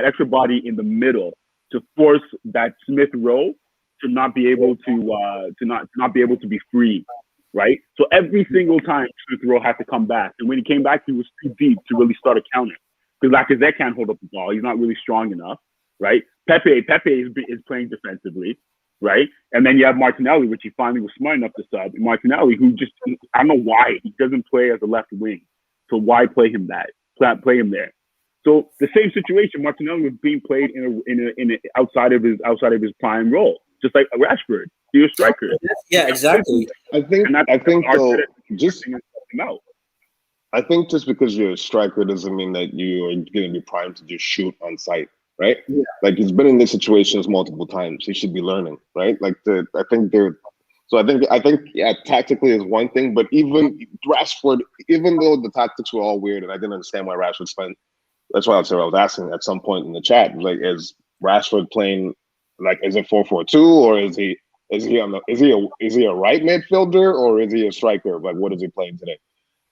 Speaker 3: extra body in the middle to force that Smith Rowe to not be able to not be able to be free, right? So every single time Smith Rowe had to come back, and when he came back, he was too deep to really start a counter because Lacazette can't hold up the ball. He's not really strong enough, right? Pepe is playing defensively, right? And then you have Martinelli, which he finally was smart enough to sub. Martinelli, who just, I don't know why he doesn't play as a left wing. So why play him there? So the same situation, Martinelli was being played in a outside of his prime role, just like Rashford. He was a striker.
Speaker 1: Yeah, exactly.
Speaker 2: I think just because you're a striker doesn't mean that you're going to be primed to just shoot on sight, right?
Speaker 3: Yeah.
Speaker 2: Like he's been in these situations multiple times. He should be learning, right? Like I think tactically is one thing, but even Rashford, even though the tactics were all weird and I didn't understand why Rashford spent. That's why I was asking at some point in the chat, like, is Rashford playing, like, is it 4-4-2 or is he a right midfielder or is he a striker? Like, what is he playing today?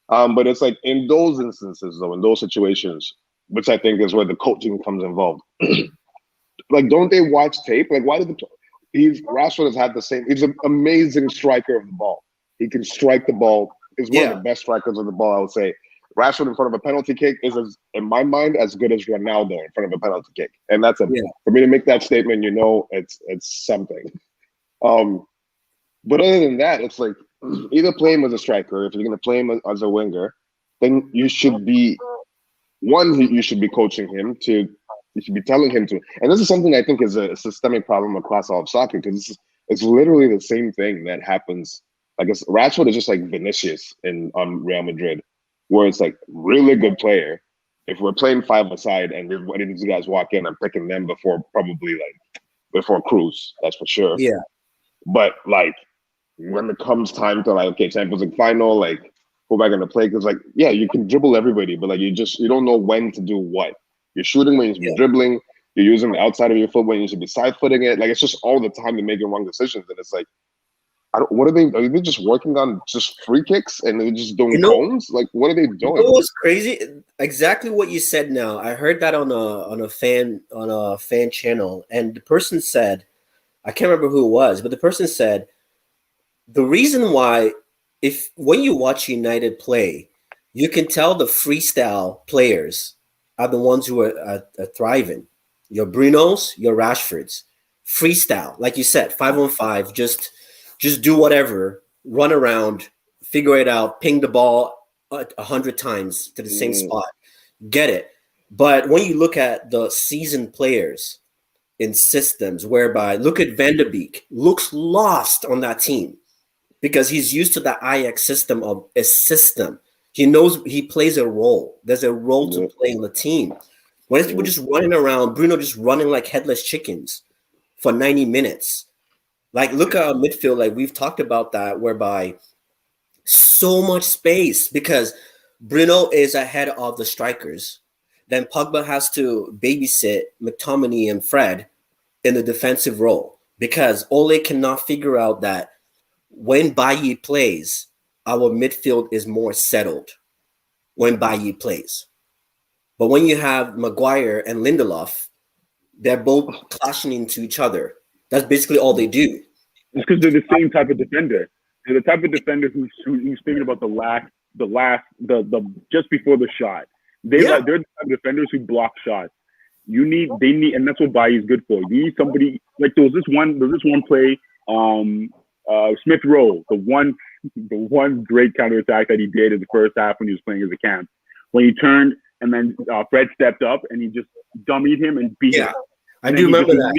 Speaker 2: But it's like in those instances, though, in those situations, which I think is where the coaching comes involved. Like, don't they watch tape? Like, why did Rashford has had the same? He's an amazing striker of the ball. He can strike the ball. He's one of the best strikers of the ball, I would say. Rashford in front of a penalty kick is, in my mind, as good as Ronaldo in front of a penalty kick, and that's for me to make that statement. It's something. But other than that, it's like either play him as a striker. If you're going to play him as a winger, then you should be you should be coaching him to. You should be telling him to. And this is something I think is a systemic problem across all of soccer because it's literally the same thing that happens. I guess Rashford is just like Vinicius on Real Madrid, where it's like really good player. If we're playing five-a-side and these guys walk in, I'm picking them before Cruz. That's for sure.
Speaker 1: Yeah.
Speaker 2: But like when it comes time to like, okay, Champions League final, like who am I going to play? Because like, yeah, you can dribble everybody, but like you don't know when to do what. You're shooting when you should be dribbling. You're using the outside of your foot when you should be side-footing it. Like it's just all the time you're making wrong decisions, and it's like, what are they? Are they just working on just free kicks and they're just doing cones? Like, what are they doing?
Speaker 1: You know what's crazy? Exactly what you said. Now I heard that on a fan channel, and the person said, I can't remember who it was, but the person said the reason why, when you watch United play, you can tell the freestyle players are the ones who are thriving. Your Brunos, your Rashfords, freestyle, like you said, 5-on-5, just do whatever, run around, figure it out, ping the ball 100 times to the same spot, get it. But when you look at the seasoned players in systems, whereby look at Van de Beek, looks lost on that team because he's used to the Ajax system of a system. He knows he plays a role. There's a role to play in the team. When it's people just running around, Bruno just running like headless chickens for 90 minutes. Like, look at our midfield. Like, we've talked about that, whereby so much space because Bruno is ahead of the strikers. Then Pogba has to babysit McTominay and Fred in the defensive role because Ole cannot figure out that when Bailly plays, our midfield is more settled when Bailly plays. But when you have Maguire and Lindelof, they're both clashing into each other. That's basically all they do.
Speaker 3: It's because they're the same type of defender. They're the type of defender who's thinking about the just before the shot. They're the type of defenders who block shots. They need, and that's what Bailly is good for. You need somebody like there was this one play, Smith Rowe, the one great counterattack that he did in the first half when he was playing as a camp. When he turned and then Fred stepped up and he just dummied him and beat him.
Speaker 1: I do remember that.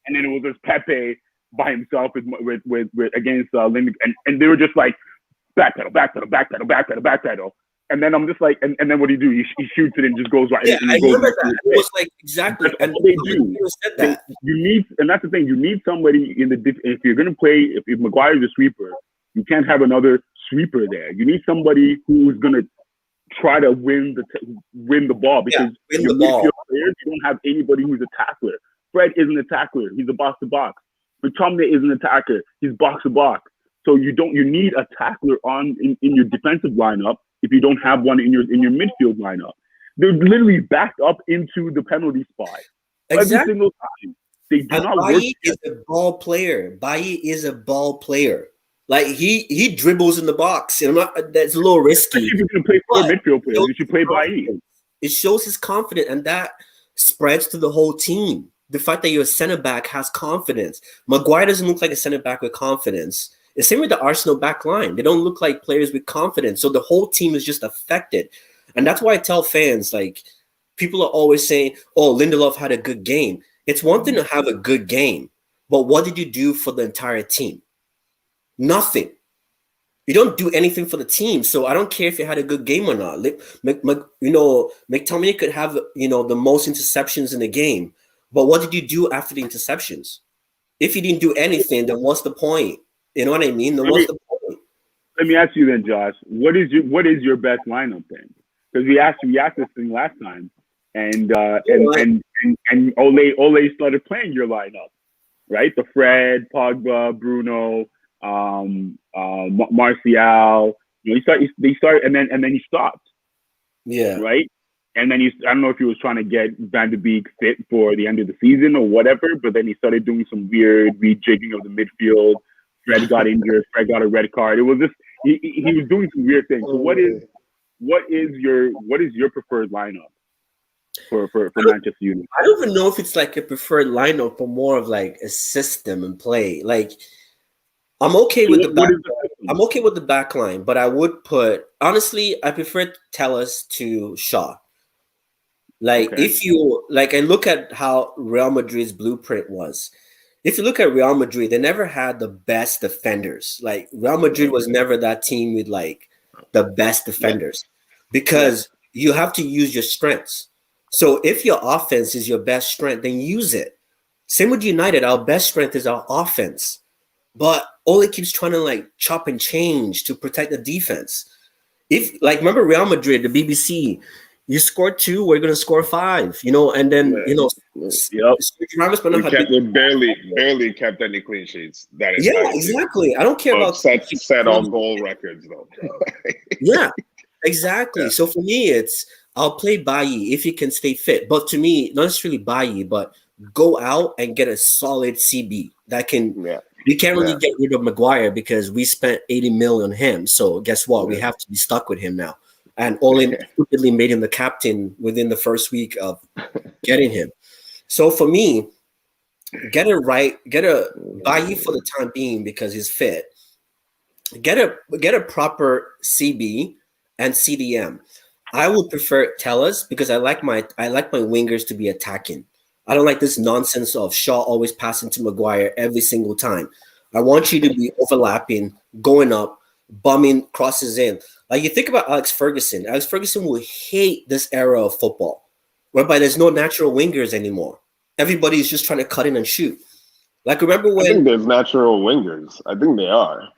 Speaker 3: And then it was just Pepe by himself with against Lind, and they were just like backpedal. And then I'm just like, and then what do you do? He shoots it and just goes right.
Speaker 1: Yeah,
Speaker 3: and
Speaker 1: I remember that. It was like exactly.
Speaker 3: And what they do.
Speaker 1: Said that.
Speaker 3: You need, and that's the thing. You need somebody if you're going to play. If Maguire's a sweeper, you can't have another sweeper there. You need somebody who's going to try to win the ball because your midfield players, you don't have anybody who's a tackler. Fred isn't a tackler. He's a box to box. McTominay isn't an attacker. He's box to box. So you need a tackler in your defensive lineup if you don't have one in your midfield lineup. They're literally backed up into the penalty spot every single time. They do not work.
Speaker 1: Bailly is a ball player. Bailly is a ball player. Like he dribbles in the box. And that's a little risky.
Speaker 3: Especially if you're going to play for midfield players, you should play Bailly.
Speaker 1: It shows his confidence, and that spreads to the whole team. The fact that your center back has confidence. Maguire doesn't look like a center back with confidence. The same with the Arsenal back line. They don't look like players with confidence. So the whole team is just affected. And that's why I tell fans, like, people are always saying, oh, Lindelof had a good game. It's one thing to have a good game, but what did you do for the entire team? Nothing. You don't do anything for the team. So I don't care if you had a good game or not. McTominay could have, the most interceptions in the game. But what did you do after the interceptions? If you didn't do anything, then what's the point? You know what I mean? Then what's the point? Let
Speaker 3: me ask you then, Josh. What is your best lineup then? Because we asked this thing last time, and Ole started playing your lineup, right? The Fred, Pogba, Bruno, Martial. He started, and then he stopped.
Speaker 1: Yeah.
Speaker 3: Right. And then I don't know if he was trying to get Van de Beek fit for the end of the season or whatever, but then he started doing some weird rejigging of the midfield. Fred got injured. Fred got a red card. It was just he was doing some weird things. So what is your preferred lineup for Manchester United?
Speaker 1: I don't even know if it's like a preferred lineup or more of like a system and play. Like I'm okay with I'm okay with the back line, but I would honestly I prefer Telles to Shaw. Like if you I look at how Real Madrid's blueprint was. If you look at Real Madrid, they never had the best defenders. Like Real Madrid was never that team with like the best defenders because you have to use your strengths. So if your offense is your best strength, then use it. Same with United. Our best strength is our offense, but Ole keeps trying to like chop and change to protect the defense. Remember Real Madrid, the BBC. You scored 2, we're going to score 5, and then,
Speaker 2: we barely kept any clean sheets. That is
Speaker 1: exactly. I don't care about
Speaker 2: set on goal records, though.
Speaker 1: Yeah, exactly. Yeah. So for me, I'll play Bailly if he can stay fit. But to me, not necessarily Bailly, but go out and get a solid CB that can. Yeah. We can't really get rid of Maguire because we spent 80 million on him. So guess what? We have to be stuck with him now. And Ole stupidly made him the captain within the first week of getting him. So for me, get a Bailly for the time being because he's fit. Get a proper CB and CDM. I would prefer Telles because I like my wingers to be attacking. I don't like this nonsense of Shaw always passing to Maguire every single time. I want you to be overlapping, going up, bumming crosses in. Like you think about Alex Ferguson. Alex Ferguson will hate this era of football, whereby there's no natural wingers anymore. Everybody's just trying to cut in and shoot. Like remember when?
Speaker 2: I think there's natural wingers. I think they are.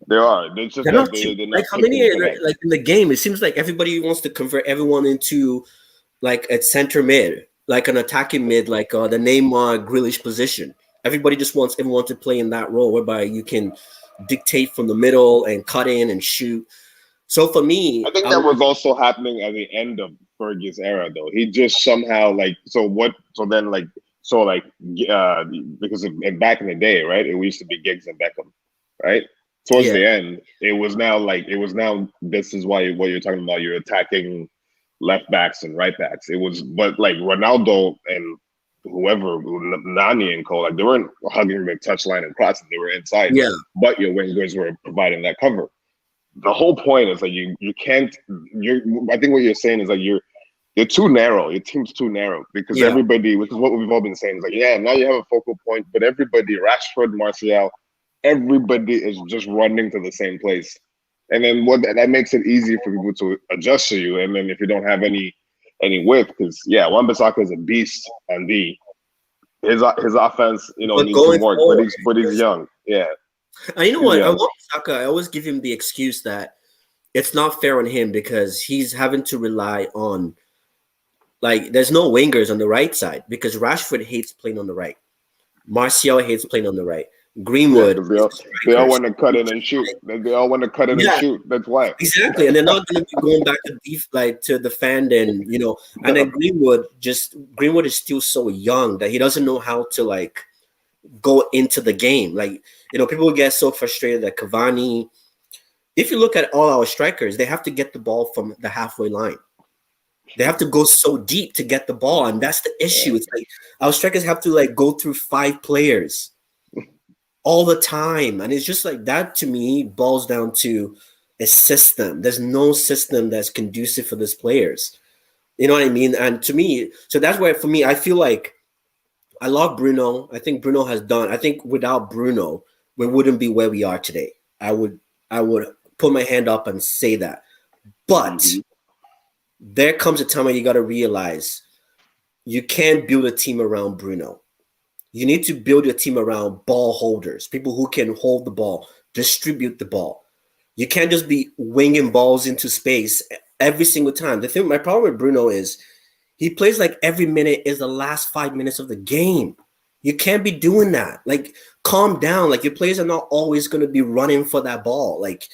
Speaker 2: There are. They're just they're not
Speaker 1: how many are like in the game? It seems like everybody wants to convert everyone into like a center mid, like an attacking mid, like the Neymar Grealish position. Everybody just wants everyone to play in that role, whereby you can dictate from the middle and cut in and shoot. So for me,
Speaker 2: I think that was also happening at the end of Fergie's era, though. He just somehow because back in the day, right? It used to be Giggs and Beckham, right? Towards the end, it was now this is why what you're talking about. You're attacking left backs and right backs. But Ronaldo and whoever, Nani and Co, they weren't hugging the touchline and crossing. They were inside.
Speaker 1: Yeah.
Speaker 2: But your wingers were providing that cover. The whole point is you can't. I think what you're saying is you're too narrow. Your team's too narrow because everybody, which is what we've all been saying, is now you have a focal point, but everybody, Rashford, Martial, everybody is just running to the same place, and then that makes it easy for people to adjust to you. And then if you don't have any width, because Wan-Bissaka is a beast on D. His offense, needs some work, but he's young. Yeah.
Speaker 1: And you know what? I always give him the excuse that it's not fair on him because he's having to rely on there's no wingers on the right side because Rashford hates playing on the right. Martial hates playing on the right. Greenwood.
Speaker 2: Yeah, they all want to cut in and shoot. They all want to cut in and shoot. That's why.
Speaker 1: Exactly, and they're not going to be going back to to defend, and and then Greenwood is still so young that he doesn't know how to like go into the game. Like people get so frustrated that Cavani. If you look at all our strikers, they have to get the ball from the halfway line. They have to go so deep to get the ball, and that's the issue. It's like our strikers have to like go through 5 players all the time, and it's just like that. To me, boils down to a system. There's no system that's conducive for these players. You know what I mean? And to me, so that's why for me, I feel like I love Bruno. I think Bruno has done. I think without Bruno, we wouldn't be where we are today. I would put my hand up and say that. But there comes a time where you got to realize you can't build a team around Bruno. You need to build your team around ball holders, people who can hold the ball, distribute the ball. You can't just be winging balls into space every single time. My problem with Bruno is he plays like every minute is the last 5 minutes of the game. You can't be doing that. Like, calm down. Like, your players are not always going to be running for that ball. Like,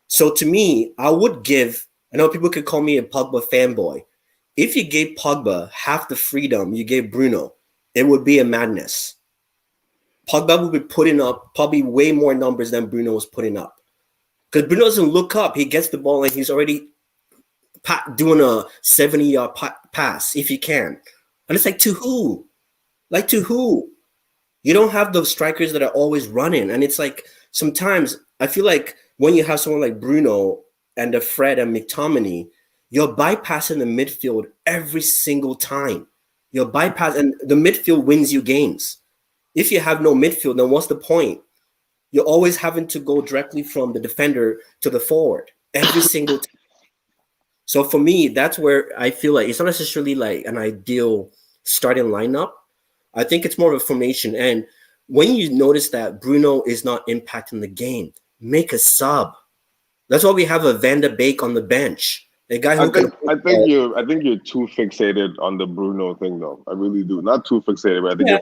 Speaker 1: so to me, I know people could call me a Pogba fanboy. If you gave Pogba half the freedom you gave Bruno, it would be a madness. Pogba would be putting up probably way more numbers than Bruno was putting up. Because Bruno doesn't look up. He gets the ball and he's already doing a 70-yard pass if he can. And it's like, to who? Like, to who? You don't have those strikers that are always running. And it's like, sometimes I feel like when you have someone like Bruno and the Fred and McTominay, you're bypassing the midfield every single time. You're bypassing, and the midfield wins you games. If you have no midfield, then what's the point? You're always having to go directly from the defender to the forward every single time. So for me, that's where I feel like it's not necessarily like an ideal starting lineup. I think it's more of a formation. And when you notice that Bruno is not impacting the game, make a sub. That's why we have a Van de Beek on the bench. A guy who
Speaker 2: I think you're too fixated on the Bruno thing, though. I really do. Not too fixated, but I think you're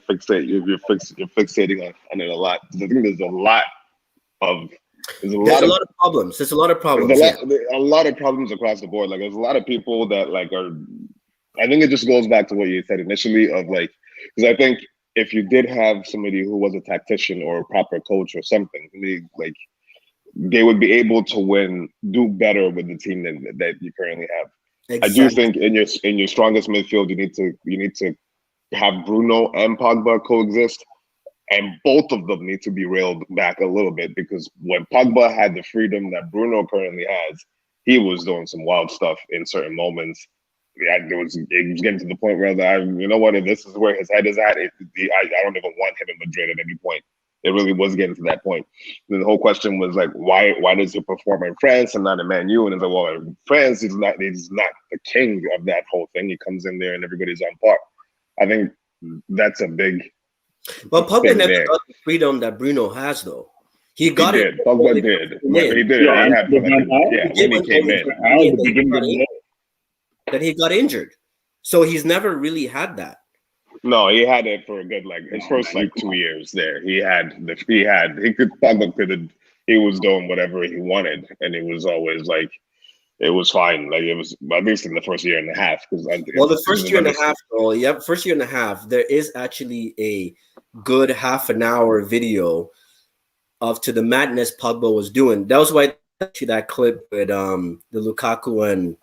Speaker 2: fixating on it a lot. I think there's a lot of
Speaker 1: problems. There's a lot of problems.
Speaker 2: A lot of problems across the board. Like, there's a lot of people that like are. I think it just goes back to what you said initially of like, because I think if you did have somebody who was a tactician or a proper coach or something, they would be able to do better with the team that you currently have. Exactly. I do think in your strongest midfield, you need to have Bruno and Pogba coexist, and both of them need to be railed back a little bit, because when Pogba had the freedom that Bruno currently has, he was doing some wild stuff in certain moments. It was getting to the point where if this is where his head is at, I don't even want him in Madrid at any point. It really was getting to that point. The whole question was like, why does he perform in France and not in Man U? And it's like, well, in France, he's not the king of that whole thing. He comes in there and everybody's on par. I think that's a big.
Speaker 1: Well, Pogba never got the freedom that Bruno has, though. He got it.
Speaker 2: Pogba did. He did. When he came in.
Speaker 1: Then he got injured, so he's never really had that.
Speaker 2: No, he had it for a good his first 2 years there. He was doing whatever he wanted, and it was always like it was fine. Like, it was at least in the first year and a half.
Speaker 1: The first year and a half, though, first year and a half, there is actually a good half an hour video to the madness Pogba was doing. That was why to that clip with the Lukaku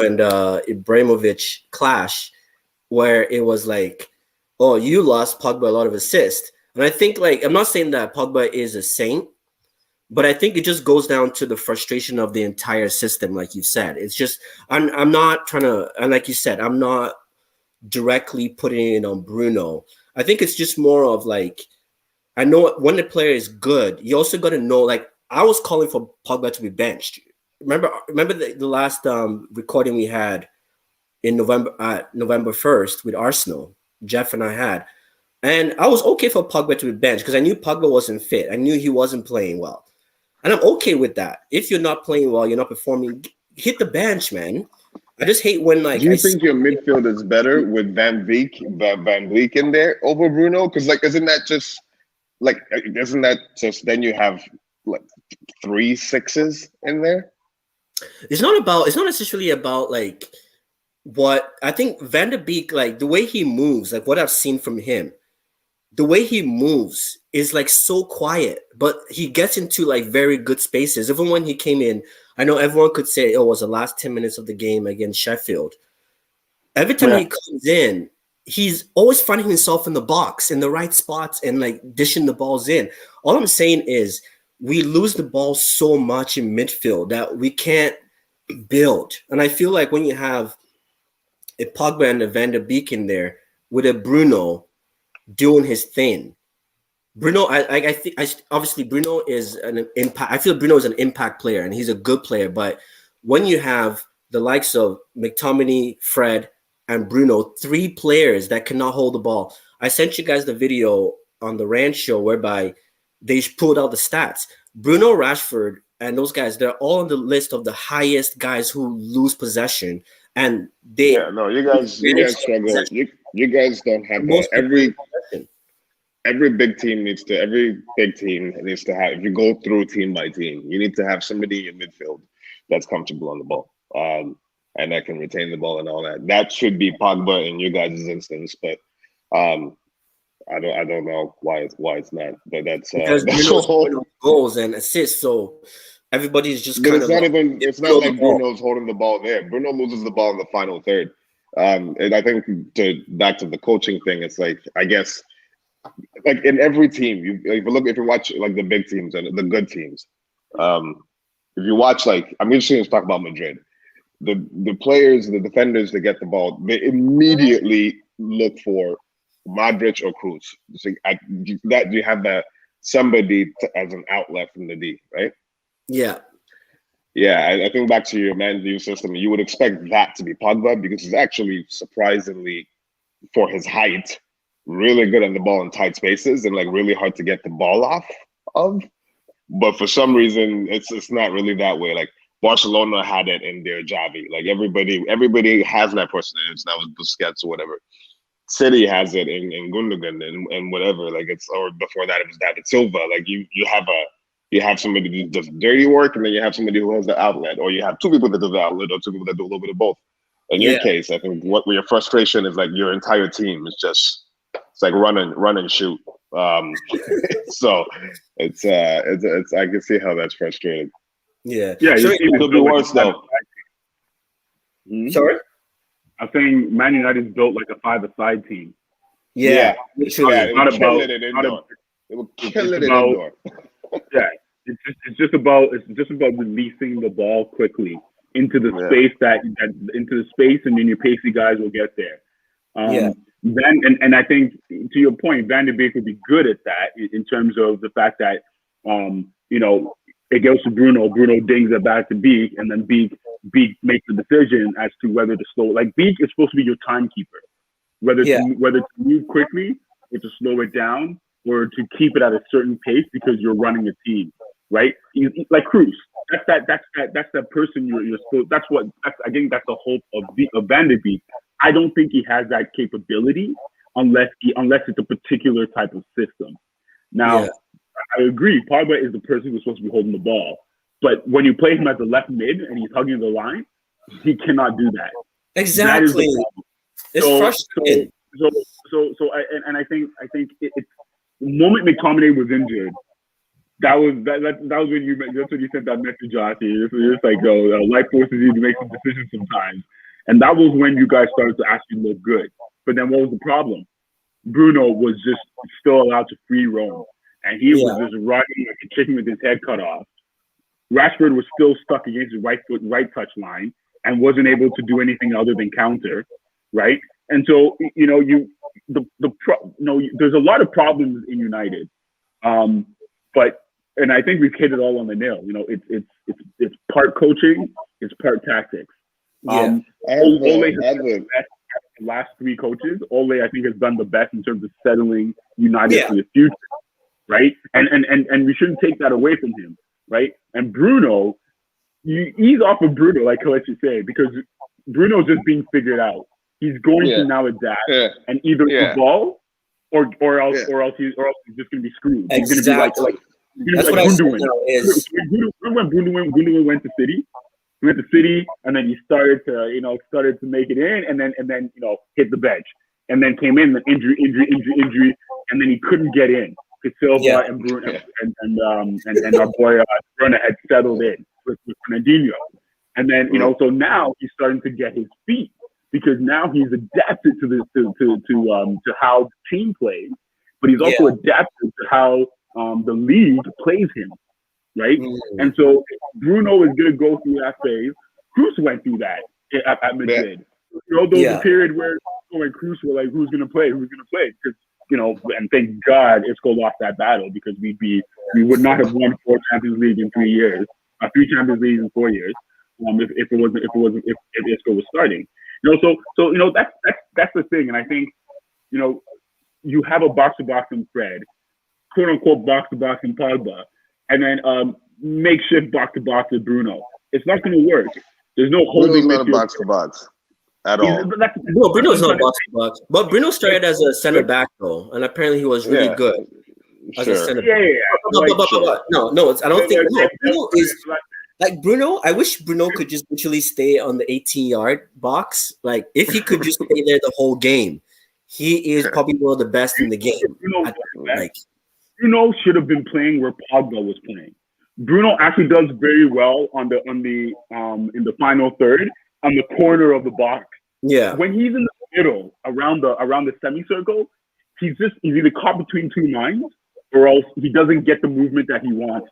Speaker 1: and Ibrahimovic clash, where it was like, oh, you lost Pogba a lot of assists. And I think, like, I'm not saying that Pogba is a saint, but I think it just goes down to the frustration of the entire system, like you said. It's just, I'm not trying to, and like you said, I'm not directly putting it on Bruno. I think it's just more of like, I know when the player is good, you also got to know, like, I was calling for Pogba to be benched. Remember the last recording we had in November 1st with Arsenal, Jeff and I had. And I was okay for Pogba to be benched because I knew Pogba wasn't fit. I knew he wasn't playing well. And I'm okay with that. If you're not playing well, you're not performing, hit the bench, man. I just hate when, like...
Speaker 2: Do you think your midfield is better with Van Beek in there over Bruno? Because, like, isn't that just like, isn't that just then you have like 3 6s in there?
Speaker 1: It's not necessarily about like what I think Van der Beek, like the way he moves, like what I've seen from him, the way he moves is like so quiet, but he gets into like very good spaces. Even when he came in, I know everyone could say, oh, it was the last 10 minutes of the game against Sheffield. Every time he comes in, he's always finding himself in the box, in the right spots, and like dishing the balls in. All I'm saying is we lose the ball so much in midfield that we can't build. And I feel like when you have a Pogba and a Van der Beek in there with a Bruno doing his thing. Bruno, I think obviously Bruno is an impact. I feel Bruno is an impact player and he's a good player. But when you have the likes of McTominay, Fred, and Bruno, 3 players that cannot hold the ball. I sent you guys the video on the Rand show whereby they pulled out the stats. Bruno, Rashford, and those guys, they're all on the list of the highest guys who lose possession. And they
Speaker 2: you guys struggle. You guys don't have that. Every big team needs to have, if you go through team by team, you need to have somebody in midfield that's comfortable on the ball. And that can retain the ball and all that. That should be Pogba in you guys' instance, but I don't know why it's not. But that's
Speaker 1: whole goals and assists, so everybody's just
Speaker 2: kind of. It's not like Bruno's holding the ball there. Bruno loses the ball in the final third. And I think back to the coaching thing, it's like, I guess, like in every team, if you watch like the big teams and the good teams, if you watch, like, I'm just going to talk about Madrid. The players, the defenders that get the ball, they immediately look for Modric or Cruz. So that you have that somebody as an outlet from the D, right?
Speaker 1: Yeah.
Speaker 2: Yeah, I think back to your Man U system, you would expect that to be Pogba because he's actually surprisingly, for his height, really good on the ball in tight spaces and like really hard to get the ball off of. But for some reason, it's not really that way. Like Barcelona had it in their Javi. Like everybody has that person. That was Busquets or whatever. City has it in Gundogan and whatever. Like or before that it was David Silva. Like you have somebody who does dirty work, and then you have somebody who has the outlet, or you have 2 people that do the outlet, or 2 people that do a little bit of both. In your case, I think what your frustration is like your entire team is just like run and shoot. So it's I can see how that's frustrating.
Speaker 1: Yeah.
Speaker 2: It could be worse though.
Speaker 1: Sorry?
Speaker 3: I'm saying Man United's built like a 5-a-side team.
Speaker 1: Yeah.
Speaker 2: It will kill it indoor.
Speaker 3: Yeah, it's just about releasing the ball quickly into the space into the space, and then your pacey guys will get there. Then and I think to your point, Van der Beek would be good at that in terms of the fact that it goes to Bruno dings it back to Beek, and then Beek makes the decision as to whether to slow. Like Beek is supposed to be your timekeeper, whether to move quickly or to slow it down, or to keep it at a certain pace because you're running a team, right? Like Cruz, that's that person you're supposed. I think that's the hope of Van der Beek. I don't think he has that capability unless it's a particular type of system. Now, I agree. Pogba is the person who's supposed to be holding the ball, but when you play him as a left mid and he's hugging the line, he cannot do that.
Speaker 1: Exactly. It's frustrating.
Speaker 3: I think it's the moment McTominay was injured, that was when that's when you sent that message, Johnny. It's like, life forces you to make some decisions sometimes. And that was when you guys started to actually look good. But then what was the problem? Bruno was just still allowed to free roam. And he was just running like a chicken with his head cut off. Rashford was still stuck against his right foot, right touch line, and wasn't able to do anything other than counter, right? And so, there's a lot of problems in United, and I think we've hit it all on the nail. It's part coaching, it's part tactics. Ole has done the best the last 3 coaches. Ole, I think, has done the best in terms of settling United for the future, right? And we shouldn't take that away from him, right? And Bruno, you ease off of Bruno, like Kelechi said, because Bruno's just being figured out. He's going to now adapt and either evolve he's just gonna be screwed.
Speaker 1: Exactly.
Speaker 3: He's gonna be like
Speaker 1: that's what I said now is
Speaker 3: when Gundogan went to City. He went to City, and then he started to make it in, and then hit the bench, and then came in, injury, and then he couldn't get in. Because Silva and Bruno and our boy Bruno had settled in with Fernandinho, and then so now he's starting to get his feet because now he's adapted to how the team plays, but he's also adapted to how the league plays him. Right? And so Bruno is going to go through that phase. Cruz went through that at Madrid. There was a period where Cruz were like, who's going to play? Because, and thank God Isco lost that battle because we would not have won 4 Champions League in 3 years, 3 Champions Leagues in 4 years, if Isco was starting. That's the thing. And I think, you have a box-to-box in Fred, quote-unquote box-to-box in Pogba, and then makeshift box-to-box with Bruno. It's not going to work. There's no holding.
Speaker 2: Bruno's not a box-to-box at all.
Speaker 1: No, Bruno's not box-to-box. But Bruno started as a center-back, though, and apparently he was really good as a center-back. No, I don't think Bruno is... Like Bruno, I wish Bruno could just literally stay on the 18-yard box. Like, if he could just stay there the whole game, he is probably one of the best in the game.
Speaker 3: Bruno should have been playing where Pogba was playing. Bruno actually does very well in the final third on the corner of the box.
Speaker 1: Yeah.
Speaker 3: When he's in the middle around the semicircle, he's either caught between two lines or else he doesn't get the movement that he wants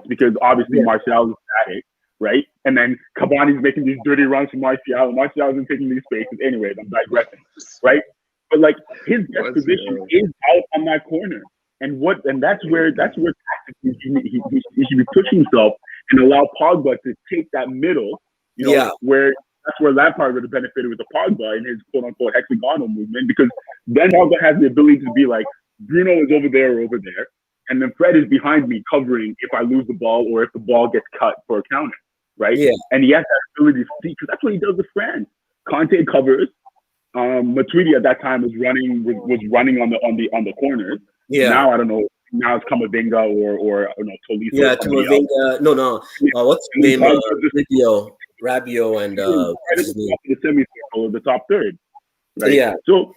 Speaker 3: because obviously Martial is static, right? And then Cavani's making these dirty runs to Martial. Martial isn't taking these spaces. Anyways, I'm digressing, right? But like his best position is out on that corner. And that's where tactically he should be pushing himself and allow Pogba to take that middle, where that's where Lampard would have benefited with the Pogba and his quote unquote hexagonal movement because then Pogba has the ability to be like Bruno is over there, and then Fred is behind me covering if I lose the ball or if the ball gets cut for a counter, right? Yeah. And he has that ability to see because that's what he does with France. Conte covers. Matuidi at that time was running on the corners. Yeah. Now I don't know. Now it's Camavinga or Tolisso.
Speaker 1: Yeah, Camavinga. No. What's his name? Rabiot and
Speaker 3: the semicircle of the top third. Right? Yeah. So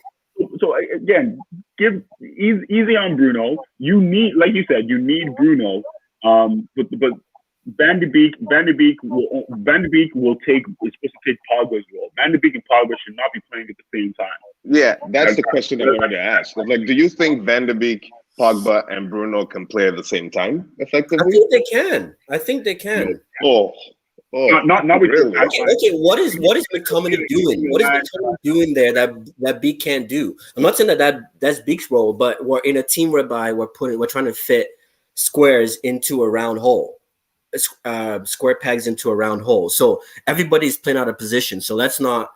Speaker 3: again, give easy on Bruno. You need, like you said, Bruno. But Van de Beek is supposed to take Pogba's role. Van de Beek and Pogba should not be playing at the same time.
Speaker 2: Yeah, that's the question I wanted to ask. Like, do you think Van de Beek, Pogba, and Bruno can play at the same time effectively?
Speaker 1: I think they can.
Speaker 3: Not really.
Speaker 1: Okay. What is McTominay doing? What is McTominay doing there that Beek can't do? I'm not saying that's Beek's role, but we're in a team whereby we're trying to fit squares into a round hole. Square pegs into a round hole. So everybody's playing out of position. So let's not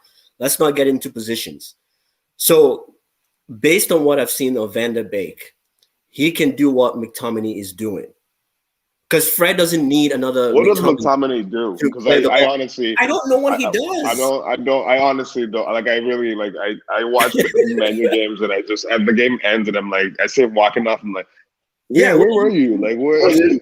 Speaker 1: get into positions. So based on what I've seen of Van der Beek, he can do what McTominay is doing. Because Fred doesn't need another.
Speaker 2: What does McTominay do? Because I honestly,
Speaker 1: I don't know what he does.
Speaker 2: I honestly don't. Like I really like. I watch menu games and I just as the game ends and I'm like I see him walking off. I'm like. Yeah, where were you? Like, where?
Speaker 1: He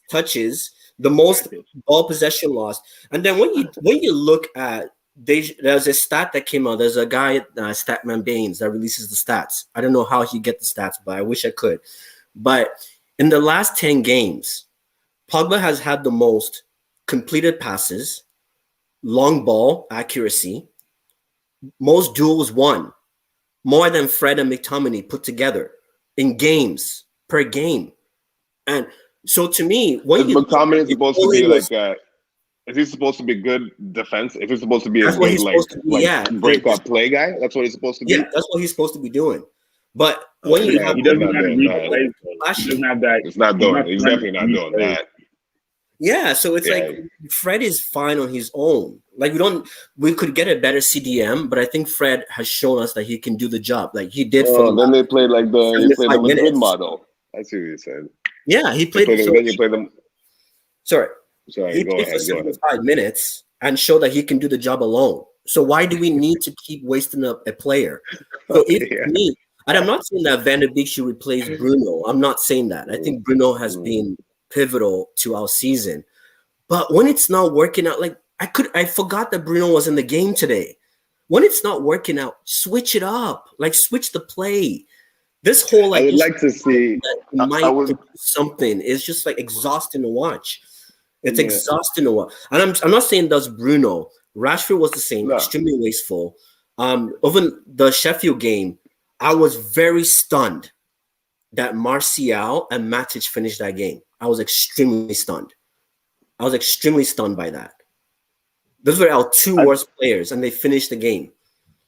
Speaker 1: touches the most ball possession lost, and then when you look at there's a stat that came out. There's a guy, Statman Baines, that releases the stats. I don't know how he get the stats, but I wish I could. But in the last 10 games, Pogba has had the most completed passes, long ball accuracy, most duels won, more than Fred and McTominay put together. In games per game, and so to me, when
Speaker 2: McTominay is supposed to be is he supposed to be good defense? If he's supposed to be a good break up play guy, that's what he's supposed to be.
Speaker 1: Yeah, that's what he's supposed to be doing. But when he doesn't have that.
Speaker 2: He's not doing. He's definitely not doing that.
Speaker 1: Yeah, so it's like Fred is fine on his own. Like we could get a better CDM, but I think Fred has shown us that he can do the job. Like he did.
Speaker 2: Then they played like the Madrid model. I see what you said.
Speaker 1: Yeah, he played.
Speaker 2: Then you played them.
Speaker 1: Sorry,
Speaker 2: he
Speaker 1: played for 75 minutes and showed that he can do the job alone. So why do we need to keep wasting up a player? So if me, and I'm not saying that Van de Beek should replace Bruno. I'm not saying that. I think Bruno has been pivotal to our season. But when it's not working out, like I forgot that Bruno was in the game today. When it's not working out, switch it up. Like switch the play. This whole like
Speaker 2: I would like to see
Speaker 1: something. It's just like exhausting to watch. It's exhausting to watch. And I'm not saying that's Bruno. Rashford was the same, extremely wasteful. Even the Sheffield game, I was very stunned that Martial and Matic finished that game. I was extremely stunned. I was extremely stunned by that. Those were our two worst players, and they finished the game.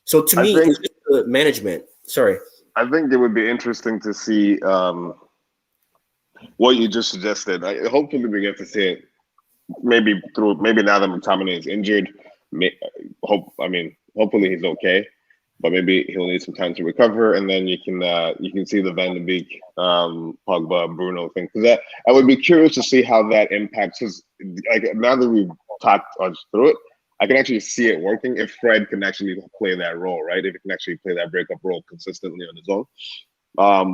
Speaker 1: So to me, it's just the management. Sorry.
Speaker 2: I think it would be interesting to see what you just suggested. Hopefully, we get to see it. Maybe now that McTominay is injured. Hopefully he's okay, but maybe he'll need some time to recover, and then you can see the Van de Beek, Pogba, Bruno thing. Because I would be curious to see how that impacts. Because like now that we've talked us through it, I can actually see it working if Fred can actually play that role, right? If he can actually play that breakup role consistently on his own.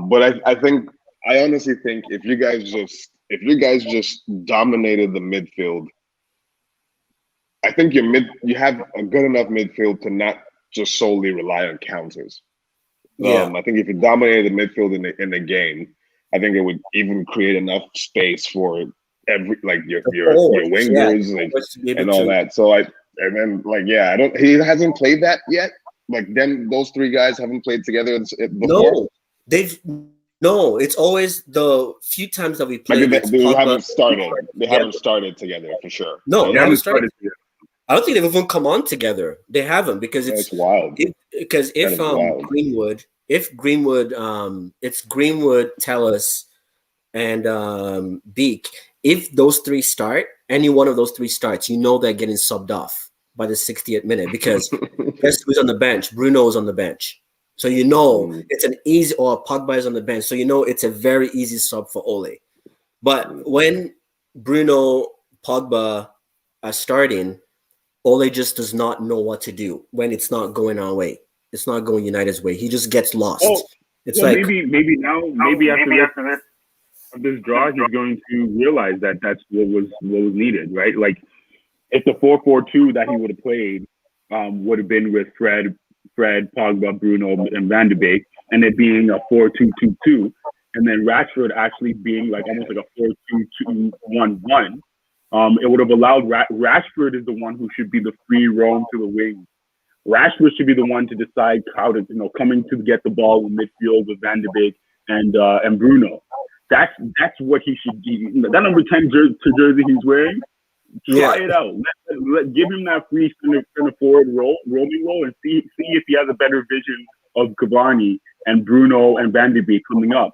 Speaker 2: But I honestly think if you guys just dominated the midfield, I think you have a good enough midfield to not just solely rely on counters. I think if you dominated the midfield in the game, I think it would even create enough space for your wingers and all that. So he hasn't played that yet. Like then those three guys haven't played together before.
Speaker 1: No, it's always the few times that we played.
Speaker 2: They haven't started. They haven't started together for sure.
Speaker 1: No, they haven't started together. I don't think they've even come on together. They haven't because it's
Speaker 2: wild.
Speaker 1: If Greenwood, it's Greenwood, Telles, and Beak. If those three start, any one of those three starts, you know they're getting subbed off by the 60th minute because guess who's on the bench? Bruno is on the bench. So you know it's an easy, or Pogba is on the bench. So you know it's a very easy sub for Ole. But when Bruno, Pogba are starting, Ole just does not know what to do when it's not going our way. It's not going United's way. He just gets lost. It's like
Speaker 3: maybe after this draw, he's going to realize that that's what was needed, right? Like if the 4-4-2 that he would have played would have been with Fred, Pogba, Bruno, and Van de Beek, and it being a 4-2-2-2, and then Rashford actually being like almost like a 4-2-2-1-1. It would have allowed Rashford is the one who should be the free roam to the wing. Rashford should be the one to decide how to, coming to get the ball in midfield with Van de Beek and Bruno. That's what he should do. That number 10 jersey he's wearing, try it out. Give him that free center forward roaming role and see if he has a better vision of Cavani and Bruno and Van de Beek coming up.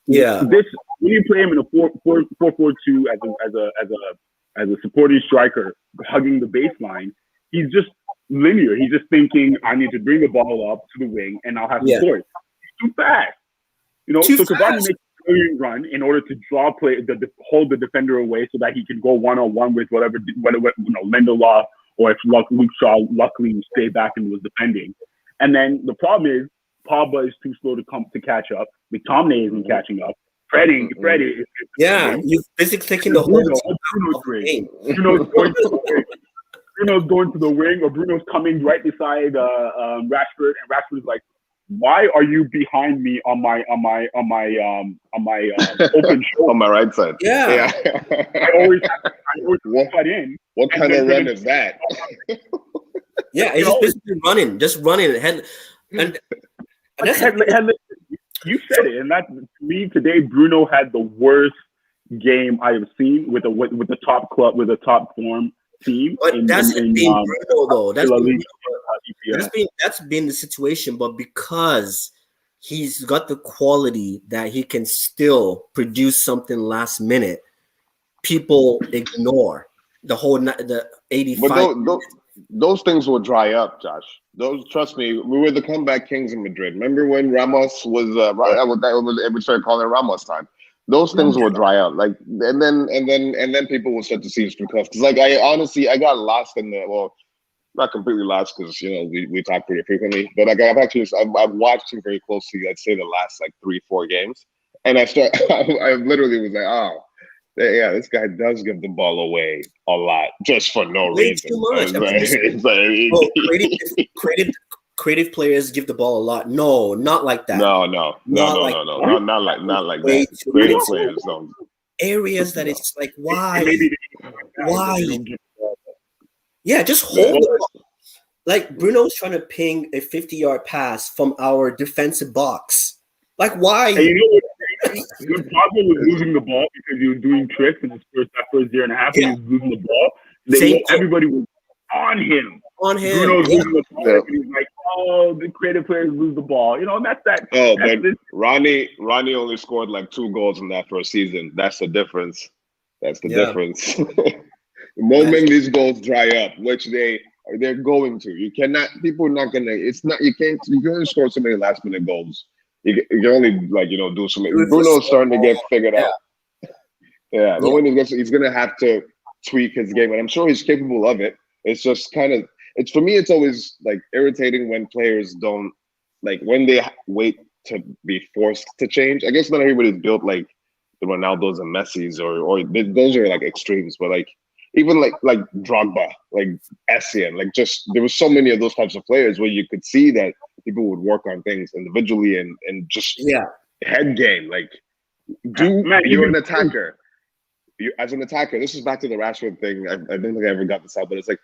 Speaker 1: Yeah.
Speaker 3: When you play him in a 4-4-2 as a supporting striker, hugging the baseline, he's just linear. He's just thinking, I need to bring the ball up to the wing and I'll have support. He's too fast. So Cavani makes a brilliant run in order to draw play, hold the defender away so that he can go one-on-one with whatever Lindelof, or if Luke Shaw luckily stayed back and was defending. And then the problem is Pogba is too slow to catch up. McTominay isn't catching up. Freddie is
Speaker 1: you're basically taking the whole
Speaker 3: game. Bruno's going to the wing, or Bruno's coming right beside Rashford, and Rashford's like, "Why are you behind me on my open shoulder
Speaker 2: on my right side?"
Speaker 1: Yeah.
Speaker 3: I always cut in.
Speaker 2: What kind of run is that?
Speaker 1: Yeah, it's just basically just running ahead, and
Speaker 3: you said it, and that to me today, Bruno had the worst game I have seen with the top club, with a top form team.
Speaker 1: But that's been Bruno though. That's been the situation, but because he's got the quality that he can still produce something last minute, people ignore the 85.
Speaker 2: But those things will dry up, Josh. Trust me, we were the comeback kings in Madrid. Remember when Ramos was we started calling it Ramos time. Those things will dry out, like, and then people will start to see it's because I got lost in not completely lost because we talk pretty frequently, but like I've watched him very closely. I'd say the last like 3-4 games, and I literally was like, oh. Yeah, this guy does give the ball away a lot just for no reason.
Speaker 1: Too much. Creative players give the ball a lot. No, not like that.
Speaker 2: No, not like that. Creative players don't.
Speaker 1: Areas that it's like, why? Yeah, just hold the ball. Like Bruno's trying to ping a 50-yard pass from our defensive box. Like, why?
Speaker 3: And you know what? When Pogba was losing the ball because he was doing tricks in his first year and a half, and he was losing the ball. Everybody was on him. Bruno's losing the ball, and he's like, "Oh, the creative players lose the ball." And that's that.
Speaker 2: Oh, but Ronnie only scored like 2 goals in that first season. That's the difference. That's the difference. The moment these goals dry up, which they're going to, people are not gonna. It's not. You can only score so many last minute goals. You can only do something. Bruno's starting to get figured out. Yeah, the one he's gonna have to tweak his game, and I'm sure he's capable of it. It's just for me. It's always like irritating when players don't when they wait to be forced to change. I guess not everybody's built like the Ronaldos and Messis, or those are like extremes, but even like Drogba, like Essien, just there was so many of those types of players where you could see that people would work on things individually and just head game. You're an attacker. As an attacker, this is back to the Rashford thing. I don't think I ever got this out, but it's like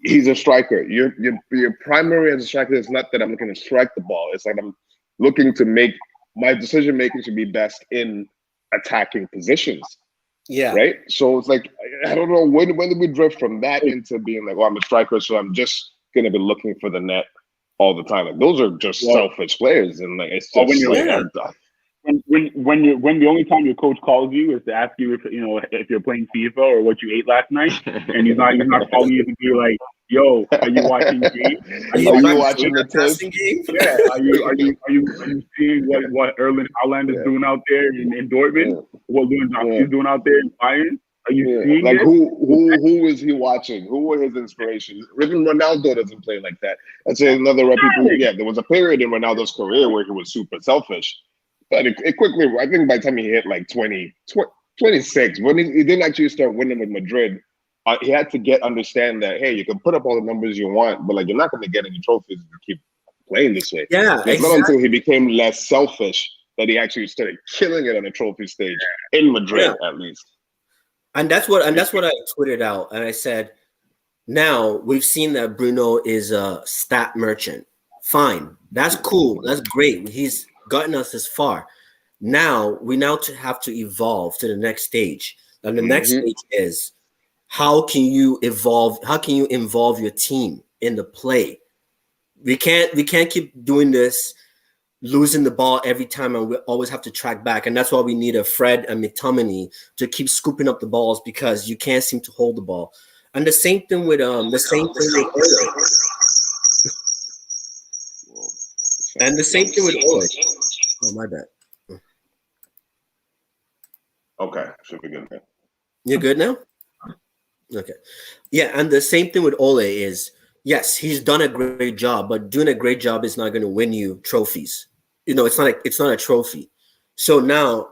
Speaker 2: he's a striker. Your primary as a striker is not that I'm looking to strike the ball. It's like I'm looking to make my decision making should be best in attacking positions.
Speaker 1: Yeah.
Speaker 2: Right. So it's like I don't know when did we drift from that into being like, I'm a striker, so I'm just gonna be looking for the net all the time. Like those are just selfish players, and it's just
Speaker 3: when the only time your coach calls you is to ask you if you're playing FIFA or what you ate last night, and he's not calling you to be like, yo, are you watching games?
Speaker 2: Are you watching the
Speaker 1: testing game?
Speaker 3: Yeah. Are you seeing what Erling Haaland is doing out there in Dortmund? Yeah. What Lewandowski is doing out there in Bayern? Are you seeing
Speaker 2: like who is he watching? Who were his inspirations? Even Ronaldo doesn't play like that. I'd say another people. Yeah, there was a period in Ronaldo's career where he was super selfish, but it quickly. I think by the time he hit like 26, when he didn't actually start winning with Madrid, he had to understand that hey, you can put up all the numbers you want, but you're not going to get any trophies if you keep playing this way.
Speaker 1: Yeah,
Speaker 2: it's not until he became less selfish that he actually started killing it on the trophy stage in Madrid, at least.
Speaker 1: And that's what I tweeted out, and I said, now we've seen that Bruno is a stat merchant. Fine, that's cool, that's great. He's gotten us this far. Now we have to evolve to the next stage, and the next stage is how can you evolve? How can you involve your team in the play? We can't keep doing this, losing the ball every time, and we always have to track back. And that's why we need a Fred and McTominay to keep scooping up the balls, because you can't seem to hold the ball. And the same thing with Ole. And the same thing with Ole. Oh, my bad.
Speaker 2: Okay, should be good now.
Speaker 1: You're good now? Okay. Yeah, and the same thing with Ole is, yes, he's done a great job, but doing a great job is not going to win you trophies. It's not a trophy. So now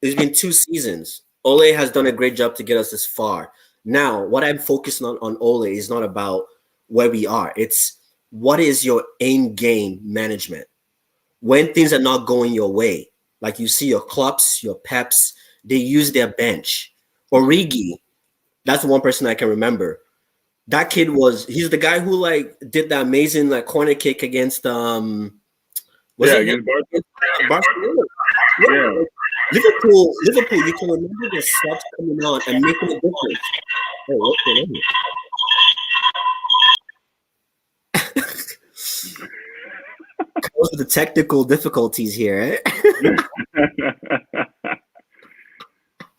Speaker 1: it's been 2 seasons. Ole has done a great job to get us this far. Now, what I'm focusing on Ole is not about where we are. It's what is your end game management? When things are not going your way, like you see your Klopps, your Peps, they use their bench. Origi, that's the one person I can remember. That kid he's the guy who did that amazing corner kick against
Speaker 3: against
Speaker 1: Barcelona. Yeah. Liverpool, you can remember the subs coming on and making a difference. Hey, what's going on here? Those are the technical difficulties here.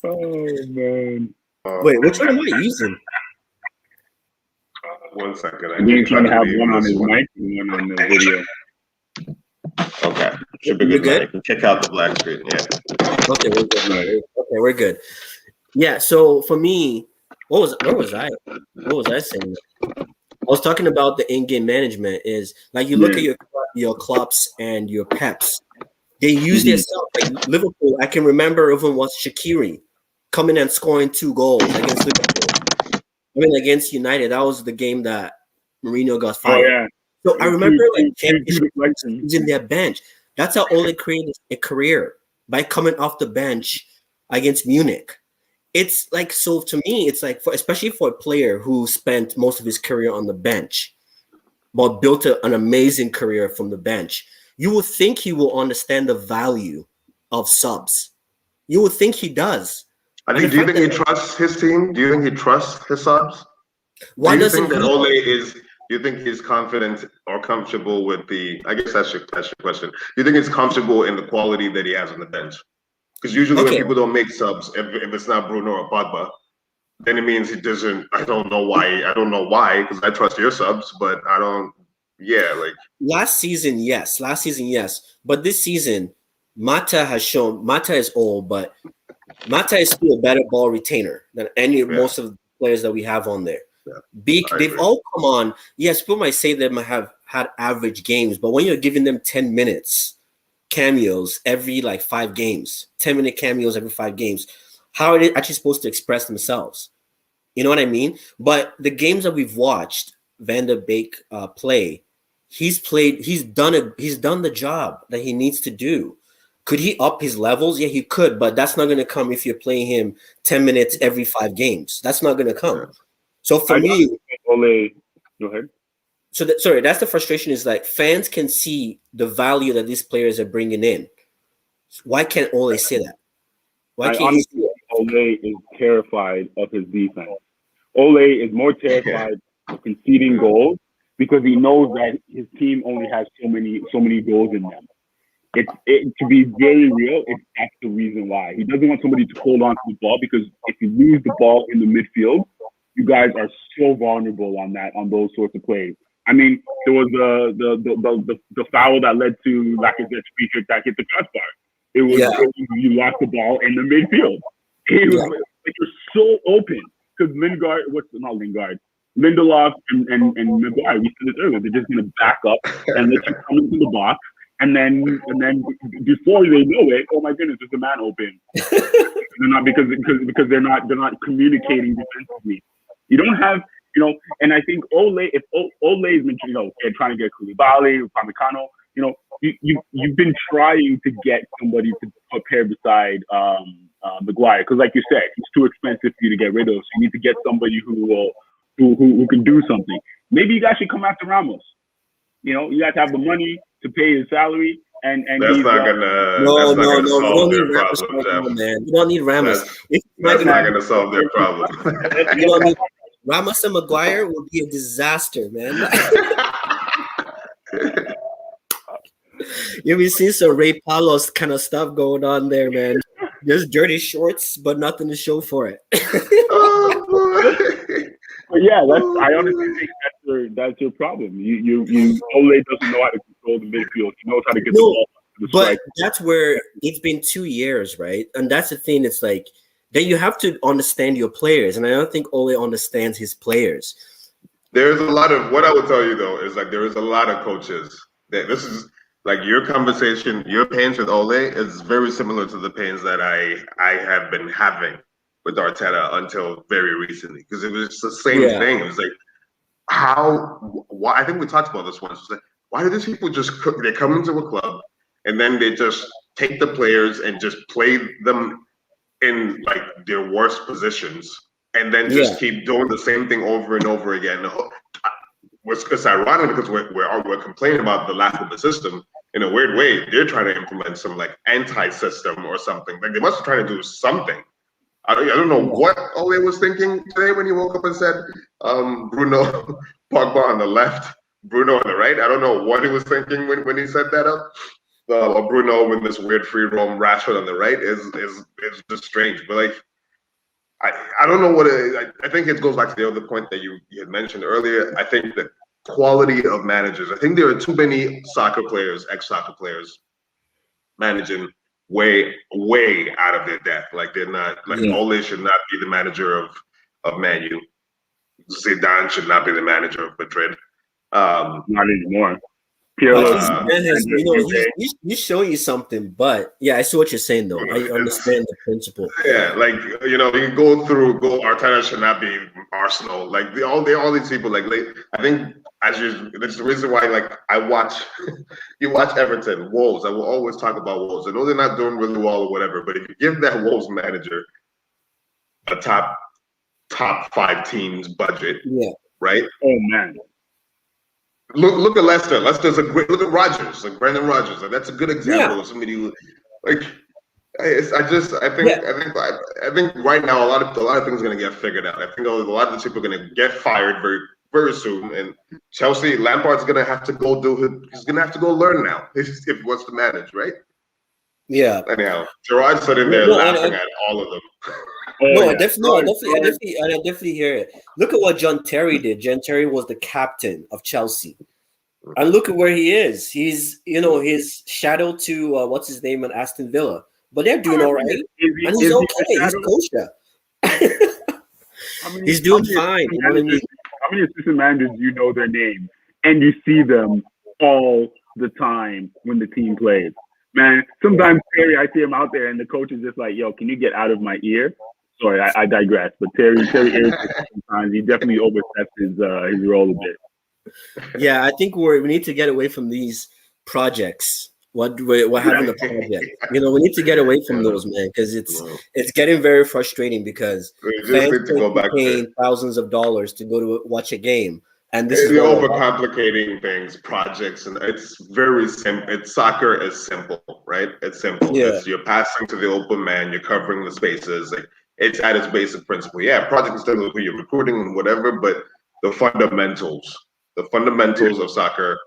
Speaker 3: Oh man.
Speaker 1: Wait, which one am I using?
Speaker 2: 1 second.
Speaker 3: I'm trying to have one on his mic and one on the video.
Speaker 2: Okay. Should be good. I can kick out the black screen. Yeah.
Speaker 1: Okay, we're good. Okay, we're good. Yeah, so for me, where was I saying? I was talking about the in-game management. Is like you look at your Klopps and your Peps. They use their stuff like Liverpool. I can remember even was Shaqiri coming and scoring 2 goals against Liverpool. I mean, against United, that was the game that Mourinho got fired.
Speaker 3: Oh yeah.
Speaker 1: So I remember like championship using their bench. That's how Ole created a career, by coming off the bench against Munich. It's like, so to me, it's like, especially for a player who spent most of his career on the bench, but built an amazing career from the bench. You would think he will understand the value of subs. You would think he does.
Speaker 2: Do you think he trusts his team? Do you think he trusts his subs?
Speaker 1: Why
Speaker 2: do you
Speaker 1: doesn't
Speaker 2: think that Ole is? Do you think he's confident or comfortable with the? I guess that's your question. Do you think he's comfortable in the quality that he has on the bench? Because usually when people don't make subs, if it's not Bruno or Pogba, then it means he doesn't. I don't know why. Because I trust your subs, but I don't. Yeah, like
Speaker 1: last season, yes. But this season, Mata has shown. Mata is old, but Mata is still a better ball retainer than most of the players that we have on there.
Speaker 2: Yeah,
Speaker 1: Beak, they've all come on. Yes, people might say they might have had average games, but when you're giving them 10 minutes cameos every like 5 games, 10-minute cameos every 5 games, how are they actually supposed to express themselves? You know what I mean? But the games that we've watched Van der Beek play, he's done the job that he needs to do. Could he up his levels? Yeah, he could, but that's not going to come if you're playing him 10 minutes every 5 games. That's not going to come. So for me,
Speaker 3: Ole, go ahead.
Speaker 1: So that's the frustration, is like fans can see the value that these players are bringing in. Why can't Ole say that? Why can't he say that?
Speaker 3: Ole is terrified of his defense. Ole is more terrified of conceding goals because he knows that his team only has so many goals in them. To be very real, that's the reason why. He doesn't want somebody to hold on to the ball, because if you lose the ball in the midfield, you guys are so vulnerable on those sorts of plays. I mean, there was the foul that led to Lacazette's free kick that hit the crossbar. It was you lost the ball in the midfield. It was like you're so open, because Lindelof and Maguire, we said this earlier, they're just going to back up and let you come into the box. And then before they know it, oh my goodness, there's a man open. They're not because they're not communicating defensively. You don't have, and I think if Ole is mentioned, they're trying to get Koulibaly, Upamecano, you've been trying to get somebody to pair beside Maguire, because like you said, he's too expensive for you to get rid of. So you need to get somebody who can do something. Maybe you guys should come after Ramos. You guys have the money to pay his salary, and
Speaker 2: that's not gonna solve their problem,
Speaker 1: man. You don't need Ramos.
Speaker 2: That's not gonna solve their problem.
Speaker 1: You don't need Ramos and Maguire will be a disaster, man. You'll be seeing some Ray Palos kind of stuff going on there, man. Just dirty shorts, but nothing to show for it.
Speaker 3: But yeah, I honestly think that's your problem. You Ole doesn't know how to control the midfield. He knows how to get the ball.
Speaker 1: But that's where it's been 2 years, right? And that's the thing. It's like then you have to understand your players, and I don't think Ole understands his players.
Speaker 2: There's a lot of what I would tell you though is like there is a lot of coaches that this is like your conversation, your pains with Ole is very similar to the pains that I have been having with Arteta until very recently, because it was the same thing. It was like why I think we talked about this once. It's like, why do these people they come into a club and then they just take the players and just play them in like their worst positions and then just keep doing the same thing over and over again? It's ironic because we're complaining about the lack of the system. In a weird way, they're trying to implement some like anti-system or something. Like they must be trying to do something. I don't know what Ole was thinking today when he woke up and said Bruno Pogba on the left, Bruno on the right. I don't know what he was thinking when he set that up. Or Bruno with this weird free roam Rashford on the right is just strange. But like I don't know what I think it goes back to the other point that you had mentioned earlier. I think the quality of managers. I think there are too many soccer players, ex-soccer players, managing way out of their depth. Like they're not like Ole should not be the manager of Man U.
Speaker 4: Zidane should not be the manager of Madrid.
Speaker 3: Not anymore.
Speaker 1: I
Speaker 3: Pirlo,
Speaker 1: think Zidane has, he's showing you something, but yeah, I see what you're saying though. I understand the principle.
Speaker 4: Yeah, like you can go Arteta should not be Arsenal. Like all these people. Like I think that's the reason why you watch Everton, Wolves. I will always talk about Wolves. I know they're not doing really well or whatever, but if you give that Wolves manager a top 5 teams budget, right?
Speaker 3: Oh man.
Speaker 4: Look at Leicester. Leicester's a great. Look at Rodgers, like Brendan Rodgers. Like that's a good example of somebody who, like, I think right now a lot of things are going to get figured out. I think a lot of the people are going to get fired very very soon. And Chelsea, Lampard's going to have to go he's going to have to go learn now if he wants to manage, right?
Speaker 1: Yeah.
Speaker 4: Anyhow, Gerard's sitting there laughing at all of them.
Speaker 1: I definitely hear it. Look at what John Terry did. John Terry was the captain of Chelsea, and look at where he is. He's his shadow to what's his name at Aston Villa, but they're doing all right, and he's okay. He's kosher. He's doing fine. You know what I mean?
Speaker 3: How many assistant managers their name and you see them all the time when the team plays? Man, sometimes Terry, I see him out there, and the coach is just like, "Yo, can you get out of my ear?" Sorry, I digress. But Terry irritates sometimes. He definitely oversteps his role a bit.
Speaker 1: Yeah, I think we need to get away from these projects. What having a project? We need to get away from those, man, because it's getting very frustrating because fans are paying thousands of dollars to go to watch a game. And this is
Speaker 4: overcomplicating things, projects, and it's very simple. Soccer is simple, right? It's simple.
Speaker 1: Yeah.
Speaker 4: You're passing to the open man, you're covering the spaces. Like it's at its basic principle. Yeah, project is still you're recruiting and whatever, but the fundamentals of soccer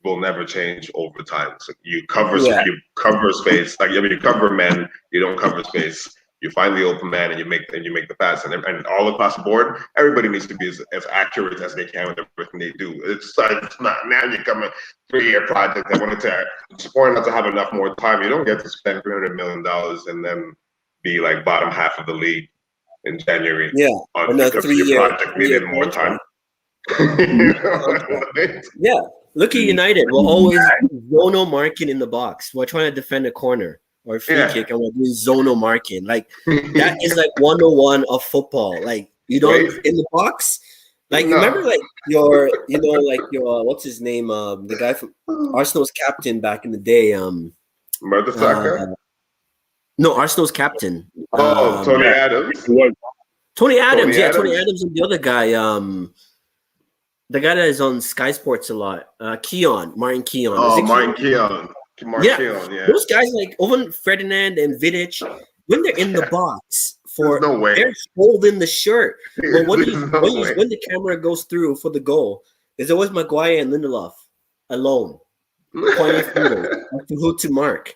Speaker 4: will never change over time. So you cover space, you cover men, you don't cover space. You find the open man and you make the pass, and all across the board, everybody needs to be as accurate as they can with everything they do. It's not now you come a 3-year project. I wanted to support not to have enough more time. You don't get to spend $300 million and then be like bottom half of the league in January.
Speaker 1: Yeah,
Speaker 4: on a 3-year project needed more time.
Speaker 1: Yeah, look at United. We're always zonal marking in the box. We're trying to defend a corner or free kick, and we're doing zonal marking. Like that is like 101 of football. Like you don't in the box. Like remember, like your what's his name? The guy from Arsenal's captain back in the day.
Speaker 4: Mertesacker?
Speaker 1: No, Arsenal's captain.
Speaker 4: Tony Adams.
Speaker 1: Tony Adams, Tony Adams, and the other guy. The guy that is on Sky Sports a lot. Martin Keown.
Speaker 4: Martin Keown.
Speaker 1: Those guys like Owen Ferdinand and Vidic, when they're in the box they're holding the shirt. But when the camera goes through for the goal, there's always Maguire and Lindelof alone, pointing finger to who to mark.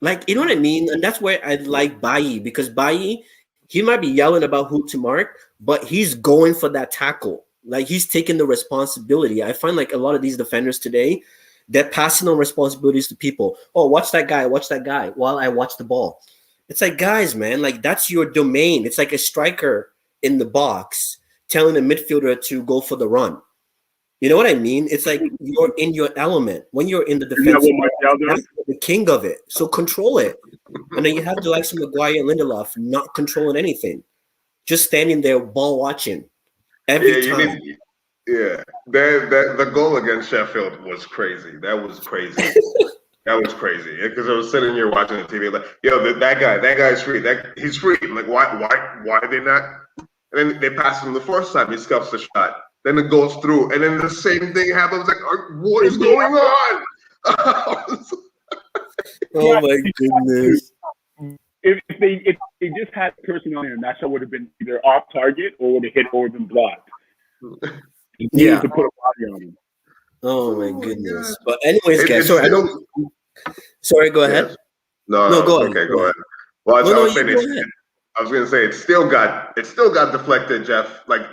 Speaker 1: Like, you know what I mean? And that's where I like Bailly, because Bailly, he might be yelling about who to mark, but he's going for that tackle. Like, he's taking the responsibility. I find like a lot of these defenders today, they're passing on responsibilities to people. Oh, watch that guy while I watch the ball. It's like, guys, man, like that's your domain. It's like a striker in the box telling a midfielder to go for the run. You know what I mean? It's like you're in your element. When you're in the defense, that's the king of it. So control it. And then you have the likes of Maguire and Lindelof not controlling anything. Just standing there ball watching every time.
Speaker 4: The goal against Sheffield was crazy. That was crazy. Because I was sitting here watching the TV, like, yo, that guy's free. He's free. I'm like, why are they not? And then they pass him the first time. He scuffs the shot. Then it goes through, and then the same thing happens. Like, what is going on?
Speaker 1: Oh my goodness!
Speaker 3: If they just had personnel in, that shot would have been either off target or would have hit or been blocked.
Speaker 1: Yeah,
Speaker 3: to put a body on him.
Speaker 1: Oh my goodness! But anyways, guys, sorry, go ahead.
Speaker 4: No, go ahead. Okay, go ahead. Well, I was going to say it still got deflected, Jeff. Like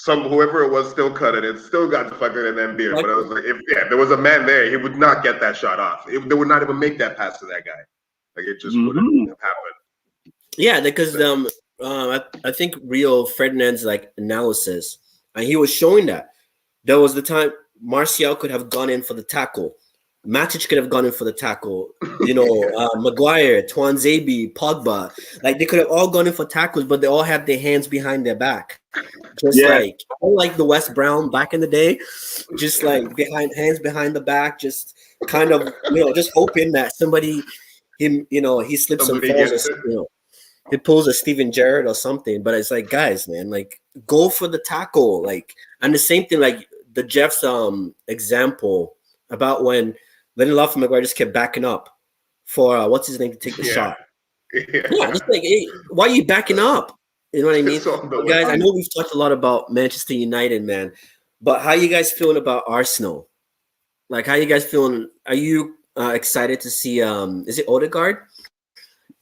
Speaker 4: whoever it was still cut it. It still got deflected and then beat it. But I was like, if there was a man there, he would not get that shot off. They would not even make that pass to that guy. Like it just wouldn't have happened.
Speaker 1: Yeah, because I think Rio Ferdinand's like analysis. and he was showing that. There was the time Martial could have gone in for the tackle. Matic could have gone in for the tackle. Maguire, Tuanzebe, Pogba. Like, they could have all gone in for tackles, but they all had their hands behind their back. Just like the West Brown back in the day, just like hands behind the back, just kind of, just hoping that somebody, he slips and
Speaker 4: Somebody
Speaker 1: falls,
Speaker 4: gets it.
Speaker 1: or, he pulls a Steven Gerrard or something. But it's like, guys, man, like, go for the tackle. Like, and the same thing, like the Jeff's example about when Lindelof and Maguire just kept backing up for what's his name to take the shot. Yeah, just like, hey, why are you backing up? You know what I mean? But guys, I know we've talked a lot about Manchester United, man, but how you guys feeling about Arsenal? Like, how you guys feeling? Are you excited to see is it Odegaard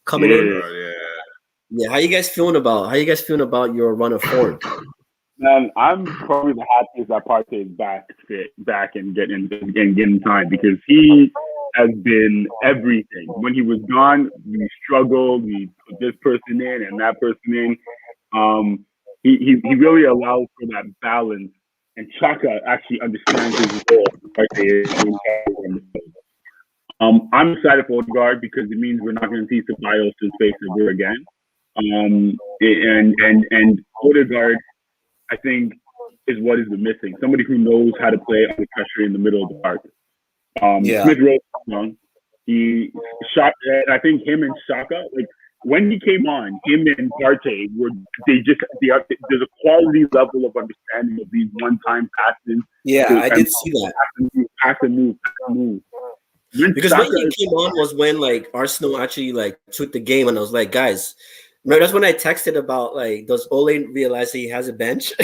Speaker 1: coming in? Yeah, how you guys feeling about your run of form?
Speaker 3: Man, I'm probably the happiest that Partey is back and getting time, because he has been everything. When he was gone, we struggled. We put this person in and that person in. He really allows for that balance, and Xhaka actually understands his role. I'm excited for Odegaard because it means we're not going to see Ceballos face ever again. And Odegaard, I think, is what is missing. Somebody who knows how to play under pressure in the middle of the park. Smith Rowe, he shot. I think him and Xhaka, like, when he came on, him and Partey there's a quality level of understanding of these one-time passes.
Speaker 1: Yeah, I did see that.
Speaker 3: Pass and move.
Speaker 1: Because when he came on was when, like, Arsenal actually, like, took the game, and I was like, guys, remember, that's when I texted about, like, does Ole realize that he has a bench?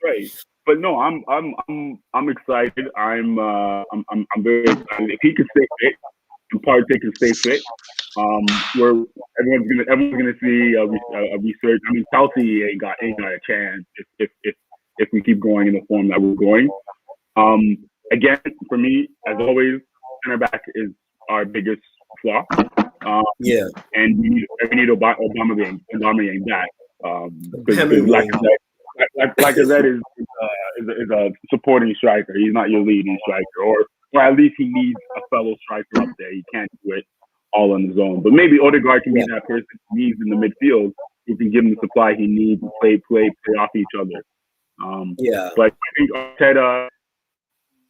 Speaker 3: Right. But no, I'm excited. I'm very excited. If he can stay fit, and Partey can stay fit, where everyone's gonna see a resurgence. I mean, Chelsea ain't got a chance if we keep going in the form that we're going. Again, for me, as always, center back is our biggest flaw. And we need Aubameyang back. Lacazette is a supporting striker. He's not your leading striker, or at least he needs a fellow striker up there. He can't do it all on his own. But maybe Odegaard can be that person he needs in the midfield who can give him the supply he needs to play off each other. But I think Arteta,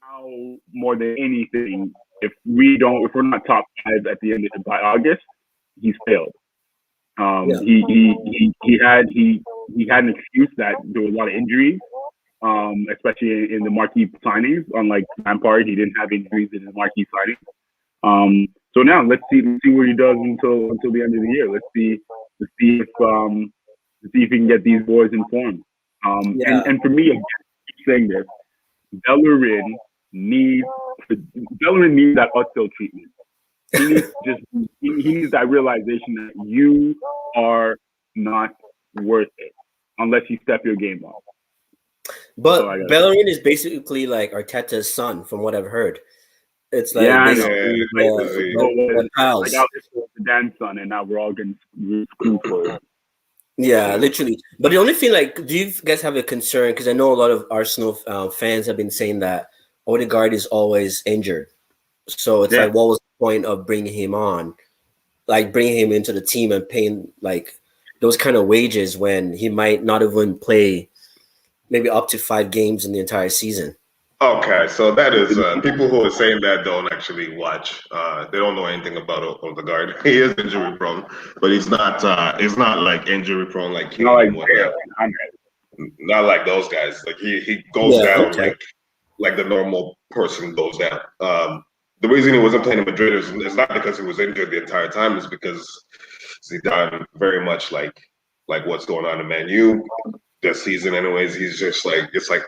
Speaker 3: now more than anything, if we're not top 5 at the end by August, he's failed. He had an excuse that there were a lot of injuries, especially in the marquee signings. Unlike Lampard, he didn't have injuries in his marquee signings. So now let's see what he does until the end of the year. Let's see if he can get these boys in form. And for me, I keep saying this, Bellerin needs that Özil treatment. He needs that realization that you are not worth it unless you step your game up.
Speaker 1: But Bellerin is basically like Arteta's son, from what I've heard. It's like
Speaker 3: pals. Like the Dan's son, and now we're all getting screwed for it.
Speaker 1: Yeah, literally. But the only thing, like, do you guys have a concern? Because I know a lot of Arsenal fans have been saying that Odegaard is always injured. So it's like, what was the point of bringing him on? Like, bringing him into the team and paying, like, those kind of wages when he might not even play maybe up to 5 games in the entire season.
Speaker 4: Okay, so that is people who are saying that don't actually watch. They don't know anything about Odegaard. He is injury prone, but he's not like injury prone like King and whatnot. Not like those guys. Like he goes down like the normal person goes down. The reason he wasn't playing in Madrid is not because he was injured the entire time. It's because Zidane very much like what's going on in Man U this season. Anyways, he's just like, it's like,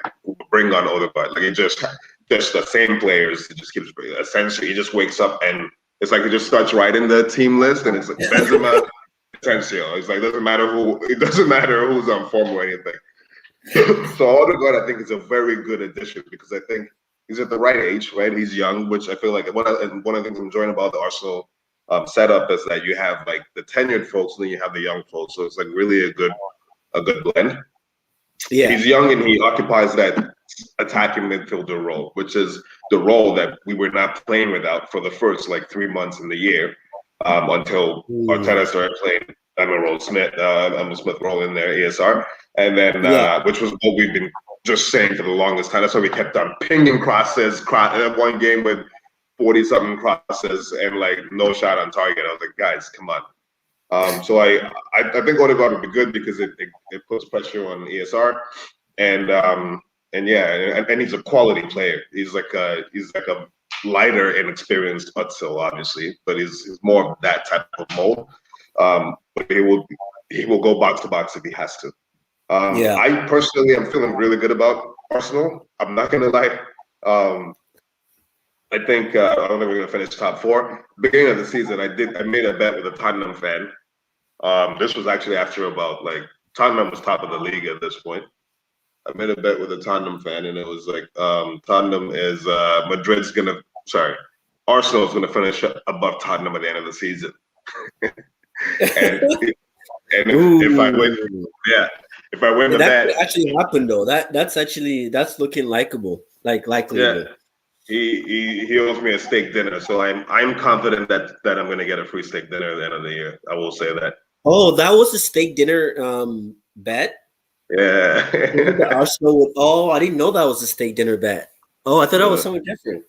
Speaker 4: bring on Odegaard. Like, he just the same players. He just keeps essentially. He just wakes up and it's like he just starts writing the team list, and it's like Benzema, Asensio. It's like it doesn't matter who's on form or anything. So Odegaard, I think, is a very good addition because I think he's at the right age, right? He's young, which I feel like one of the things I'm enjoying about the Arsenal setup is that you have like the tenured folks and then you have the young folks. So it's like really a good blend.
Speaker 1: Yeah.
Speaker 4: He's young and he occupies that attacking midfielder role, which is the role that we were not playing without for the first like 3 months in the year, until Arteta started playing Emma Smith role in their ESR, and then which was what we've been just saying for the longest time. That's why we kept on pinging crosses. One game with 40-something crosses and like no shot on target. I was like, guys, come on. So I think Odegaard would be good because it puts pressure on ESR, and he's a quality player. He's like a lighter, inexperienced Utsil, obviously, but he's more of that type of mold. But he will go box to box if he has to. I personally am feeling really good about Arsenal. I'm not gonna lie. I think I don't think we're gonna finish top 4. Beginning of the season, I made a bet with a Tottenham fan. This was actually after about like Tottenham was top of the league at this point. I made a bet with a Tottenham fan, and it was like Tottenham is Arsenal's gonna finish above Tottenham at the end of the season. and if I win, if I win the bet,
Speaker 1: that actually happened though. That's looking likable, likely.
Speaker 4: Yeah. He owes me a steak dinner, so I'm confident that I'm gonna get a free steak dinner at the end of the year. I will say that.
Speaker 1: Oh, that was a steak dinner bet.
Speaker 4: Yeah.
Speaker 1: Arsenal. Oh, I didn't know that was a steak dinner bet. Oh, I thought that was something different.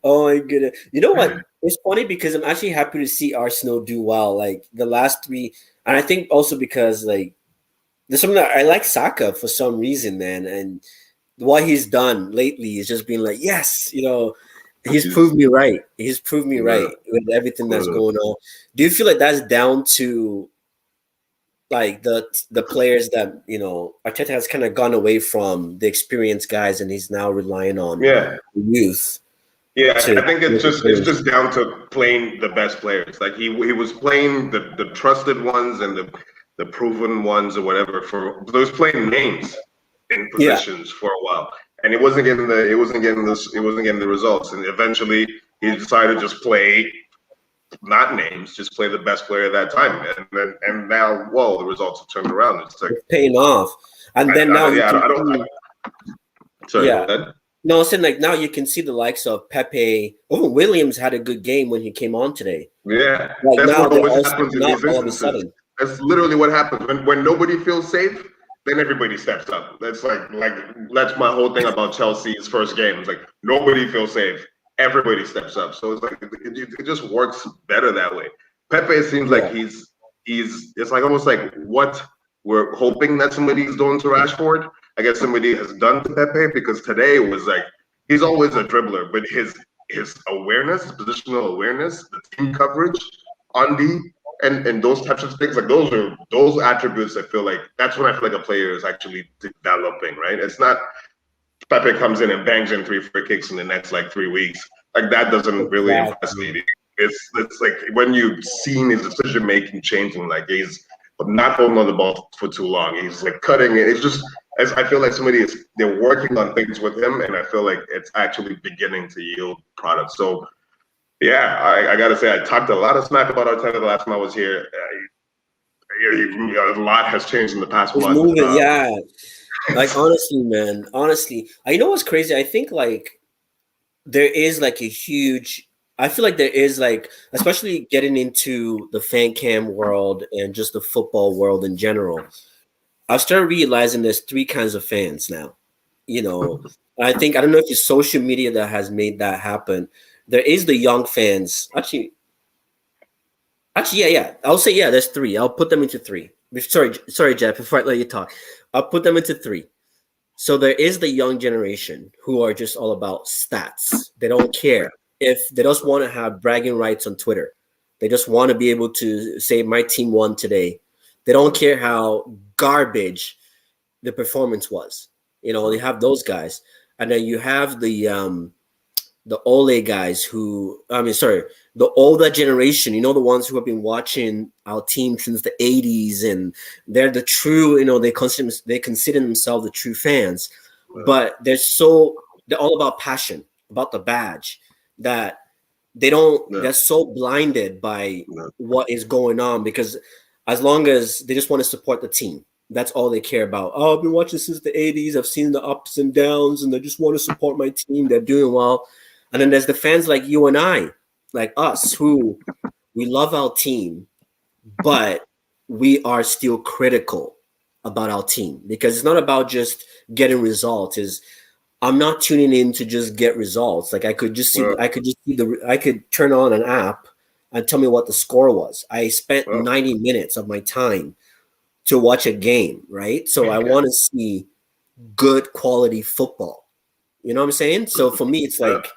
Speaker 1: Oh my goodness! You know what? It's funny because I'm actually happy to see Arsenal do well. Like the last 3, and I think also because like there's something that I like Saka for some reason, man, and what he's done lately is just being like, yes, he's proved me right. He's proved me right with everything that's going on. Do you feel like that's down to like the players that Arteta has kind of gone away from the experienced guys and he's now relying on youth?
Speaker 4: Yeah, I think it's just down to playing the best players. Like he was playing the trusted ones and the proven ones or whatever. He was playing names in positions for a while, and it wasn't getting the results. And eventually, he decided to just play not names, just play the best player at that time. And now, whoa, the results have turned around. It's like
Speaker 1: paying off. And then now,
Speaker 4: sorry, go ahead.
Speaker 1: No, I'm saying like now you can see the likes of Pepe. Oh, Williams had a good game when he came on today.
Speaker 4: Yeah,
Speaker 1: like
Speaker 4: that's
Speaker 1: now
Speaker 4: what always happens in these instances. That's literally what happens when nobody feels safe. Then everybody steps up. That's like that's my whole thing about Chelsea's first game. It's like nobody feels safe. Everybody steps up. So it's like it just works better that way. Pepe seems like he's it's like almost like what we're hoping that somebody's doing to Rashford. I guess somebody has done to Pepe, because today was like he's always a dribbler, but his awareness, his positional awareness, the team coverage, and those types of things, like those attributes. I feel like that's when I feel like a player is actually developing, right? It's not Pepe comes in and bangs in 3 free kicks in the next like 3 weeks. Like that doesn't really impress me. It's like when you've seen his decision making changing, like he's not holding on the ball for too long. He's like cutting it. It's just I feel like they're working on things with him, and I feel like it's actually beginning to yield products. So yeah, I gotta say I talked a lot of smack about Arteta the last time I was here. A lot has changed in the past month.
Speaker 1: Moving, like honestly, man. Honestly, you know what's crazy? I think like there is like a huge. I feel like there is like, especially getting into the fan cam world and just the football world in general. I've started realizing there's 3 kinds of fans now. I don't know if it's social media that has made that happen. There is the young fans. Actually, yeah. I'll say there's 3. I'll put them into 3. Sorry, Jeff. Before I let you talk, I'll put them into 3. So there is the young generation who are just all about stats. They don't care if they just want to have bragging rights on Twitter. They just want to be able to say my team won today. They don't care how garbage the performance was. They have those guys, and then you have the Ole guys the older generation. The ones who have been watching our team since the 80s, and they're the true. They consider themselves the true fans, but they're all about passion, about the badge, that they don't. They're so blinded by what is going on, because as long as they just want to support the team. That's all they care about. Oh, I've been watching since the 80s. I've seen the ups and downs, and I just want to support my team. They're doing well. And then there's the fans like you and I, like us, who we love our team, but we are still critical about our team because it's not about just getting results. I'm not tuning in to just get results. Like I could turn on an app and tell me what the score was. I spent 90 minutes of my time to watch a game, right? So I want to see good quality football. You know what I'm saying? So for me, it's like,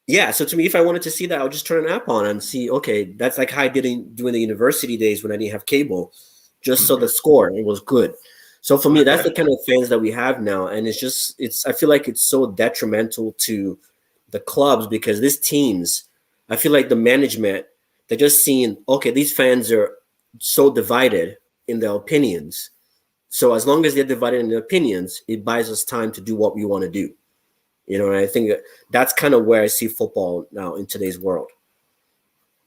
Speaker 1: yeah. So to me, if I wanted to see that, I'll just turn an app on and see, okay, that's like how I did during the university days when I didn't have cable, just so the score, it was good. So for me, that's the kind of fans that we have now. And I feel like it's so detrimental to the clubs because these teams, I feel like the management, they're just seeing, okay, these fans are so divided in their opinions. So as long as they're divided in their opinions, it buys us time to do what we want to do. You know, and I think that's kind of where I see football now in today's world.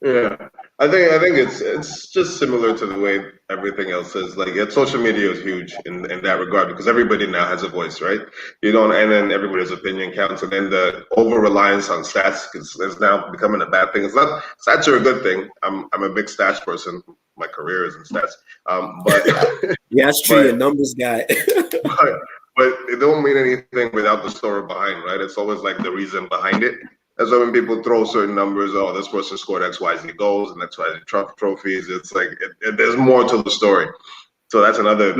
Speaker 4: Yeah, I think it's just similar to the way everything else is. Like, social media is huge in that regard because everybody now has a voice, right? And then everybody's opinion counts, and then the over reliance on stats is now becoming a bad thing. It's not stats are a good thing. I'm a big stats person. My career is in stats, but
Speaker 1: yeah, that's true. You're a numbers guy.
Speaker 4: but it don't mean anything without the story behind, right? It's always like the reason behind it. And so when people throw certain numbers, oh, this person scored XYZ goals and XYZ trophies, it's like there's more to the story. So that's another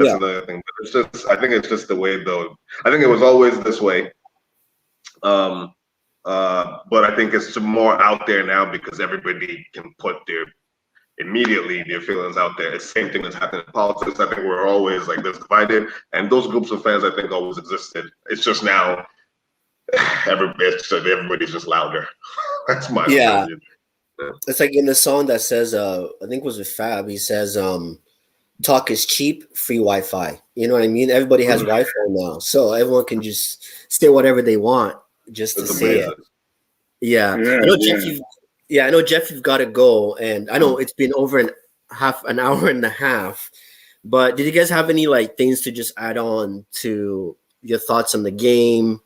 Speaker 4: thing. But I think it's just the way though. I think it was always this way. But I think it's more out there now because everybody can put their feelings out there. It's the same thing that's happening in politics. I think we're always like this divided, and those groups of fans I think always existed. It's just now. Everybody's just louder. That's my opinion.
Speaker 1: Yeah. It's like in the song that says, I think it was with Fab, he says, talk is cheap, free Wi-Fi. You know what I mean? Everybody has Wi-Fi now. So everyone can just say whatever they want just to say it. Yeah. I know Jeff, you've got to go. And I know it's been over an hour and a half. But did you guys have any like things to just add on to your thoughts on the game?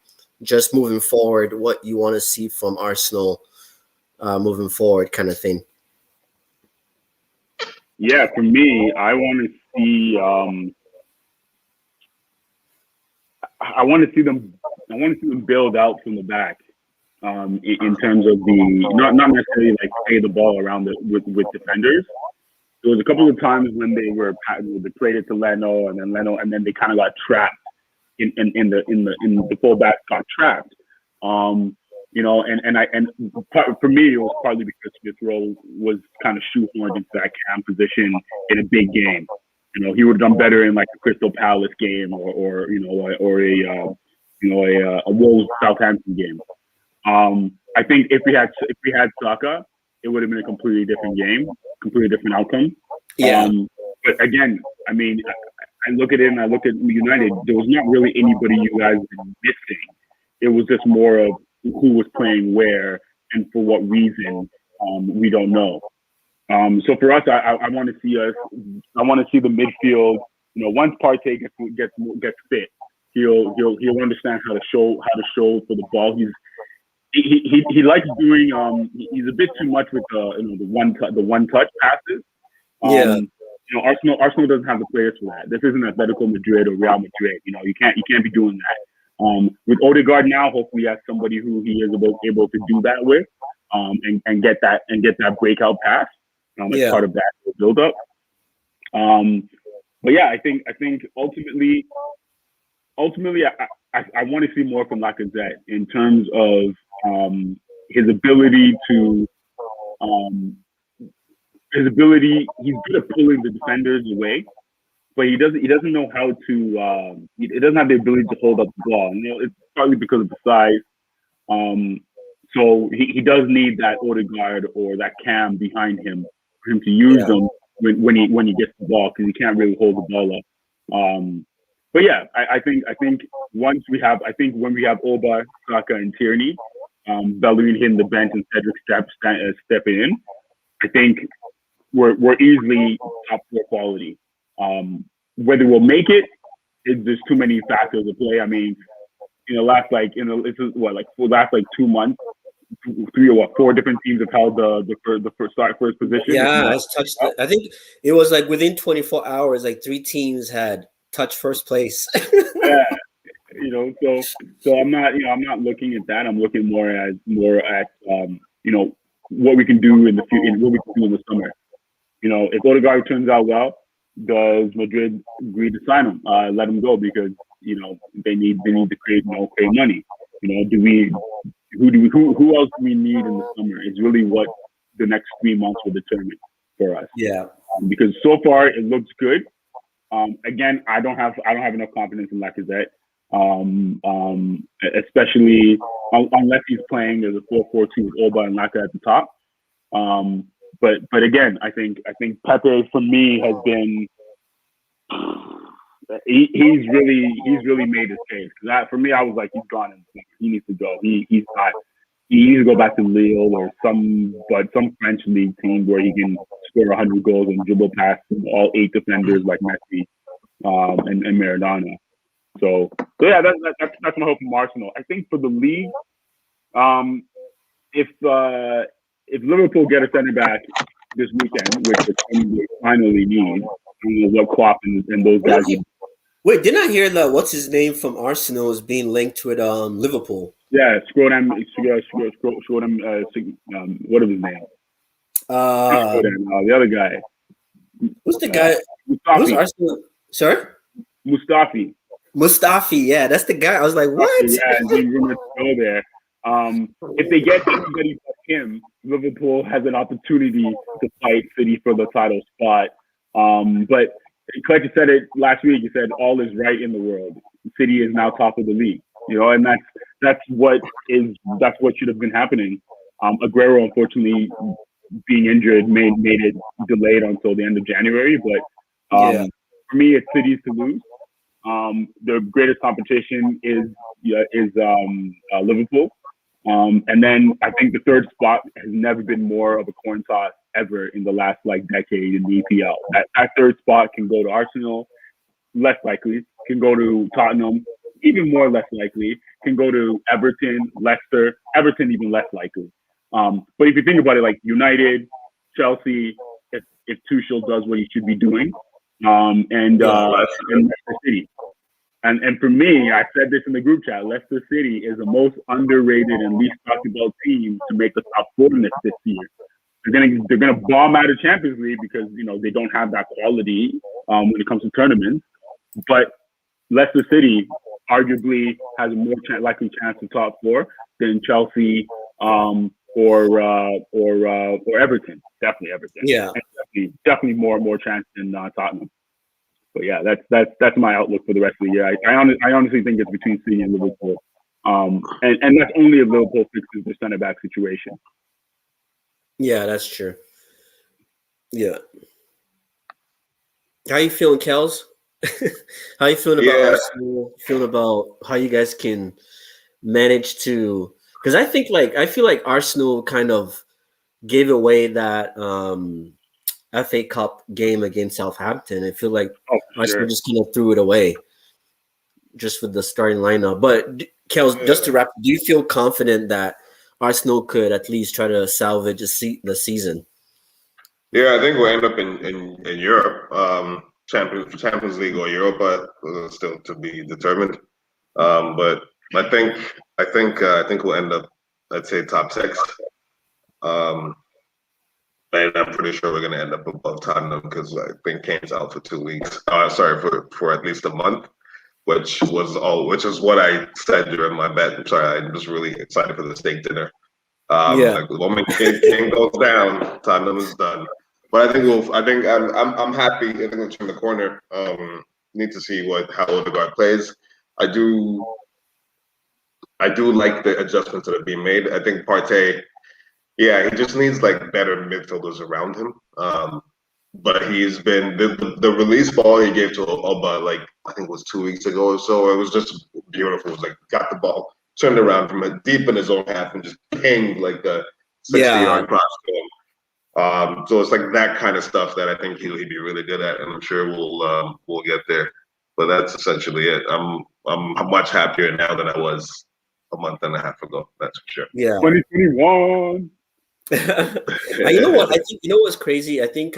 Speaker 1: Just moving forward, what you want to see from Arsenal moving forward kind of thing?
Speaker 3: Yeah, for me, I want to see I want to see them build out from the back in terms of not necessarily like play the ball around with defenders. There was a couple of times when they played it to Leno and then they kind of got trapped. In the fullback got trapped, for me it was partly because Smith Rowe was kind of shoehorned into that cam position in a big game. He would have done better in like a Crystal Palace game or a Wolves Southampton game. I think if we had Saka, it would have been a completely different game, completely different outcome.
Speaker 1: Yeah.
Speaker 3: But again, I mean, I look at it and I look at United, there was not really anybody you guys were missing. It was just more of who was playing where and for what reason, we don't know. So for us, I want to see the midfield. Once Partey gets fit, he'll understand how to show for the ball. He likes doing. He's a bit too much with the one touch passes. Arsenal doesn't have the players for that. This isn't Atletico Madrid or Real Madrid. You can't be doing that. With Odegaard now, hopefully he has somebody who he is able to do that with, and get that breakout pass as part of that build up. But yeah, I think ultimately I want to see more from Lacazette in terms of his ability to. He's good at pulling the defenders away, but he doesn't know how to. He doesn't have the ability to hold up the ball. It's partly because of the size. So he does need that Odegaard or that Cam behind him for him to use them when he gets the ball, because he can't really hold the ball up. But yeah, I think when we have Oba, Saka, and Tierney, Bellerin hitting the bench and Cedric stepping in, I think we're easily top 4 quality. Whether we'll make it, there's too many factors at play. I mean, in the last like 2 months, 4 different teams have held the first position.
Speaker 1: Yeah, it's touched. I think it was like within 24 hours, like 3 teams had touched first place.
Speaker 3: Yeah, so I'm not looking at that. I'm looking more at what we can do in the future, what we can do in the summer. If Odegaard turns out well, does Madrid agree to sign him? Let him go because they need to create money. Who else do we need in the summer? Is really what the next 3 months will determine for us.
Speaker 1: Yeah,
Speaker 3: because so far it looks good. Again, I don't have enough confidence in Lacazette, especially unless he's playing as a 4-4-2 with Oba and Laka at the top. But again, I think Pepe for me has been he's really made his case. Because for me, I was like, he's gone and he needs to go. He's not. He needs to go back to Lille or some French league team where he can score 100 goals and dribble past all 8 defenders like Messi and Maradona. So yeah, that's my hope from Arsenal. I think for the league, if Liverpool get a center back this weekend, which they finally need, I don't know what Klopp and those guys.
Speaker 1: Wait, didn't I hear that? What's his name from Arsenal is being linked with Liverpool?
Speaker 3: Yeah, scroll him. What is his name? The other guy.
Speaker 1: Who's the guy?
Speaker 3: Mustafi.
Speaker 1: Who's Arsenal? Sorry? Mustafi, yeah, that's the guy. I was like, what?
Speaker 3: Yeah, we rumored to go there. If they get anybody but him, Liverpool has an opportunity to fight City for the title spot. But Clutch said it last week. He said all is right in the world. City is now top of the league. And that's what should have been happening. Aguero, unfortunately, being injured made it delayed until the end of January. But for me, it's City's to lose. The greatest competition is Liverpool. And then I think the third spot has never been more of a coin toss ever in the last decade in the EPL. That third spot can go to Arsenal, less likely, can go to Tottenham, even more less likely, can go to Everton, Leicester, Everton even less likely. But if you think about it, like United, Chelsea, if Tuchel does what he should be doing, and Leicester City. And for me, I said this in the group chat, Leicester City is the most underrated and least talked about team to make the top 4 list this year. They're gonna bomb out of Champions League because they don't have that quality when it comes to tournaments. But Leicester City arguably has a more likely chance to top 4 than Chelsea or Everton. Definitely Everton.
Speaker 1: Yeah,
Speaker 3: and definitely more chance than Tottenham. But yeah, that's my outlook for the rest of the year. I honestly think it's between City and Liverpool, and that's only if Liverpool fixes the center back situation.
Speaker 1: Yeah, that's true. Yeah. How you feeling, Kels? How you feeling about Arsenal? Feeling about how you guys can manage to? Because I feel like Arsenal kind of gave away that FA Cup game against Southampton. I feel like Arsenal just kind of threw it away just with the starting lineup. But Kels, just to wrap, do you feel confident that Arsenal could at least try to salvage the season?
Speaker 4: Yeah, I think we'll end up in Europe, Champions League or Europa, still to be determined. But I think we'll end up, let's say, top 6. And I'm pretty sure we're going to end up above Tottenham because I think Kane's out for 2 weeks. For at least a month, which is what I said during my bet. I'm sorry, I'm just really excited for the steak dinner. Like the moment Kane goes down, Tottenham is done. But I think I'm happy. I think we'll turn the corner. Need to see how Odegaard plays. I do like the adjustments that are being made. I think Partey. Yeah, he just needs better midfielders around him. But he's been the release ball he gave to Oba, I think it was 2 weeks ago or so. It was just beautiful. It was got the ball, turned around from deep in his own half and just pinged a 60-yard cross to him. So it's like that kind of stuff that I think he'd be really good at, and I'm sure we'll get there. But that's essentially it. I'm much happier now than I was a month and a half ago. That's for sure.
Speaker 1: Yeah.
Speaker 3: 2021.
Speaker 1: You know what? I think you know what's crazy. I think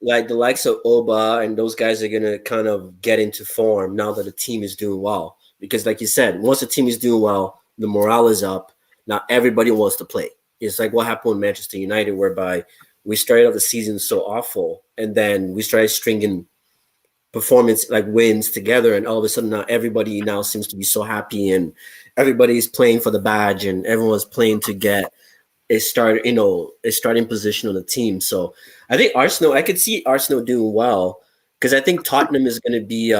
Speaker 1: like the likes of Oba and those guys are gonna kind of get into form now that the team is doing well. Because, like you said, once the team is doing well, the morale is up. Now everybody wants to play. It's like what happened with Manchester United, whereby we started out the season so awful, and then we started stringing performance like wins together, and all of a sudden now everybody now seems to be so happy, and everybody's playing for the badge, and everyone's playing to get a starting position on the team. So I think I could see Arsenal doing well, because I think Tottenham is going to be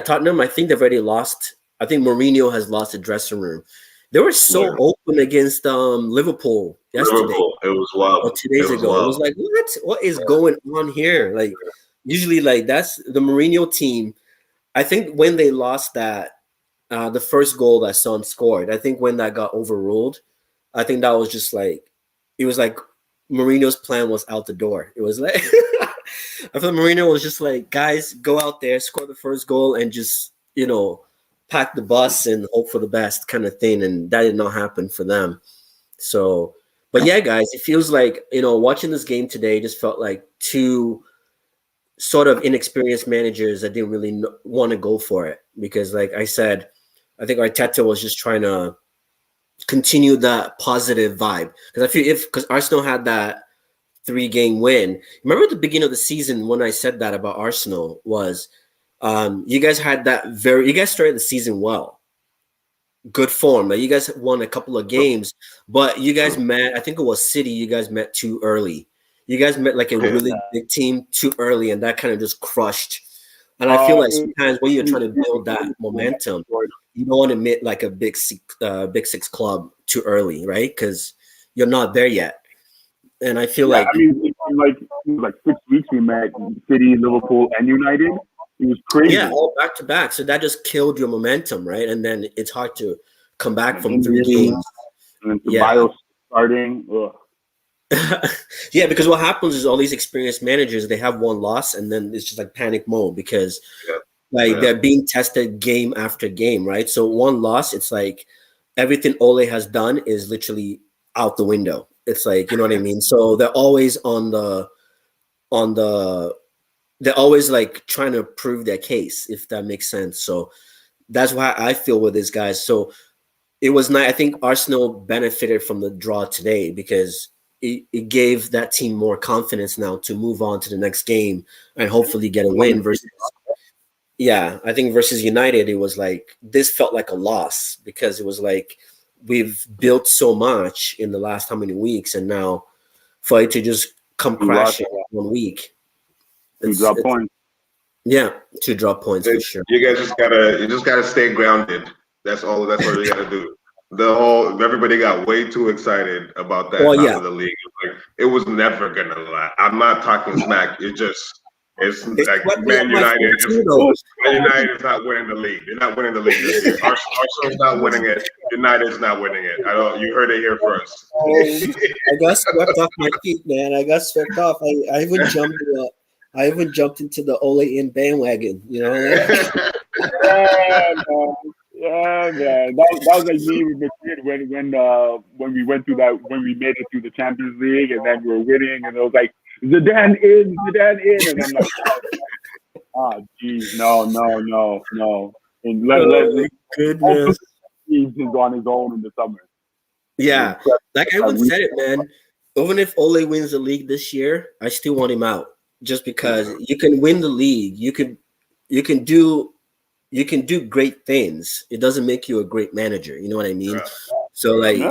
Speaker 1: Tottenham. I think they've already lost. I think Mourinho has lost the dressing room. They were so open against Liverpool yesterday.
Speaker 4: Liverpool, it was wild.
Speaker 1: Or 2 days ago. It was like, what is going on here? Like, usually, like, that's the Mourinho team. I think when they lost that, the first goal that Son scored, I think when that got overruled, I think that was just like, it was like Mourinho's plan was out the door. It was like, I thought Mourinho was just like, guys, go out there, score the first goal, and just, pack the bus and hope for the best kind of thing. And that did not happen for them. So, but yeah, guys, it feels like, watching this game today just felt like two sort of inexperienced managers that didn't really want to go for it. Because, like I said, I think Arteta was just trying to continue that positive vibe. Because I feel because Arsenal had that 3-game win. Remember at the beginning of the season when I said that about Arsenal was, you guys had you guys started the season well. Good form. Like, you guys won a couple of games, but you guys met, I think it was City, you guys met too early. You guys met like a really big team too early, and that kind of just crushed. And I feel like sometimes when you're trying to build that momentum, you don't want to meet like a big six club too early, right? Because you're not there yet. And I feel like,
Speaker 3: it was like 6 weeks we met City, Liverpool, and United. It was crazy.
Speaker 1: Yeah, all back to back. So that just killed your momentum, right? And then it's hard to come back from 3 games.
Speaker 3: And then starting.
Speaker 1: Yeah, because what happens is all these experienced managers, they have one loss, and then it's just like panic mode because they're being tested game after game, right? So one loss, it's like everything Ole has done is literally out the window. It's like, you know what I mean? So they're always they're always like trying to prove their case, if that makes sense. So that's why I feel with these guys. So it was nice. I think Arsenal benefited from the draw today because it gave that team more confidence now to move on to the next game and hopefully get a win versus. Yeah, I think versus United, it was like this felt like a loss because it was like we've built so much in the last how many weeks, and now for it to just come crashing 1 week.
Speaker 4: To drop points.
Speaker 1: Yeah, to drop points for sure.
Speaker 4: You guys just gotta stay grounded. That's all. That's what you gotta do. Everybody got way too excited about that top of the league. It was never gonna last. I'm not talking smack. It's like Man United. Man United is not winning the league. They're not winning the league this year. Arsenal's not winning it. United's not winning it. You heard it here first.
Speaker 1: I got swept off my feet, man. I got swept off. I even jumped into the Ole in bandwagon. You know.
Speaker 3: Yeah, man. That was like me with Madrid when we went through that, when we made it through the Champions League and then we were winning, and it was like Zidane in, and I'm like, geez, no. And let
Speaker 1: goodness,
Speaker 3: he's on his own in the summer.
Speaker 1: Yeah, like I would say it, man. Even if Ole wins the league this year, I still want him out, just because you can win the league, you can do great things. It doesn't make you a great manager. You know what I mean? So like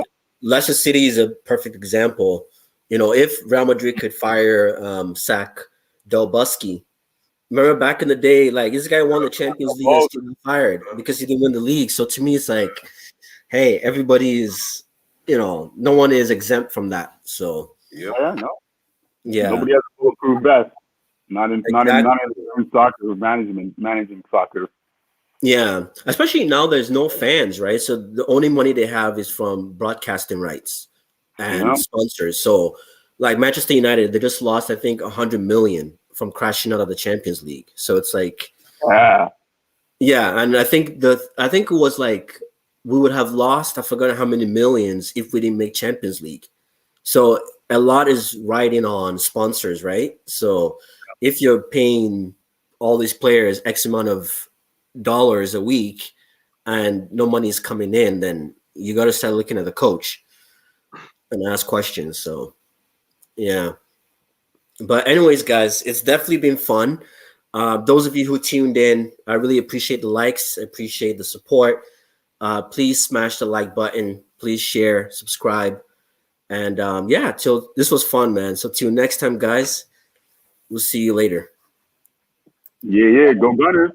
Speaker 1: Leicester City is a perfect example. If Real Madrid could sack Del Bosque, remember back in the day, like this guy won the Champions League and still got fired because he didn't win the league. So to me, it's like, hey, everybody is, no one is exempt from that. So
Speaker 3: nobody has a bulletproof vest. Not in soccer, managing soccer.
Speaker 1: Yeah, especially now there's no fans, right? So the only money they have is from broadcasting rights and sponsors. So like Manchester United, they just lost, I think, 100 million from crashing out of the Champions League. So it's like, yeah, and I think it was like we would have lost, I forgot how many millions if we didn't make Champions League. So a lot is riding on sponsors, right? So if you're paying all these players X amount of dollars a week and no money is coming in, then you got to start looking at the coach and ask questions. So yeah. But anyways, guys, it's definitely been fun. Those of you who tuned in, I really appreciate the likes, appreciate the support. Please smash the like button. Please share, subscribe. And yeah, till this was fun, man. So till next time, guys, we'll see you later.
Speaker 3: Yeah, go Gunners.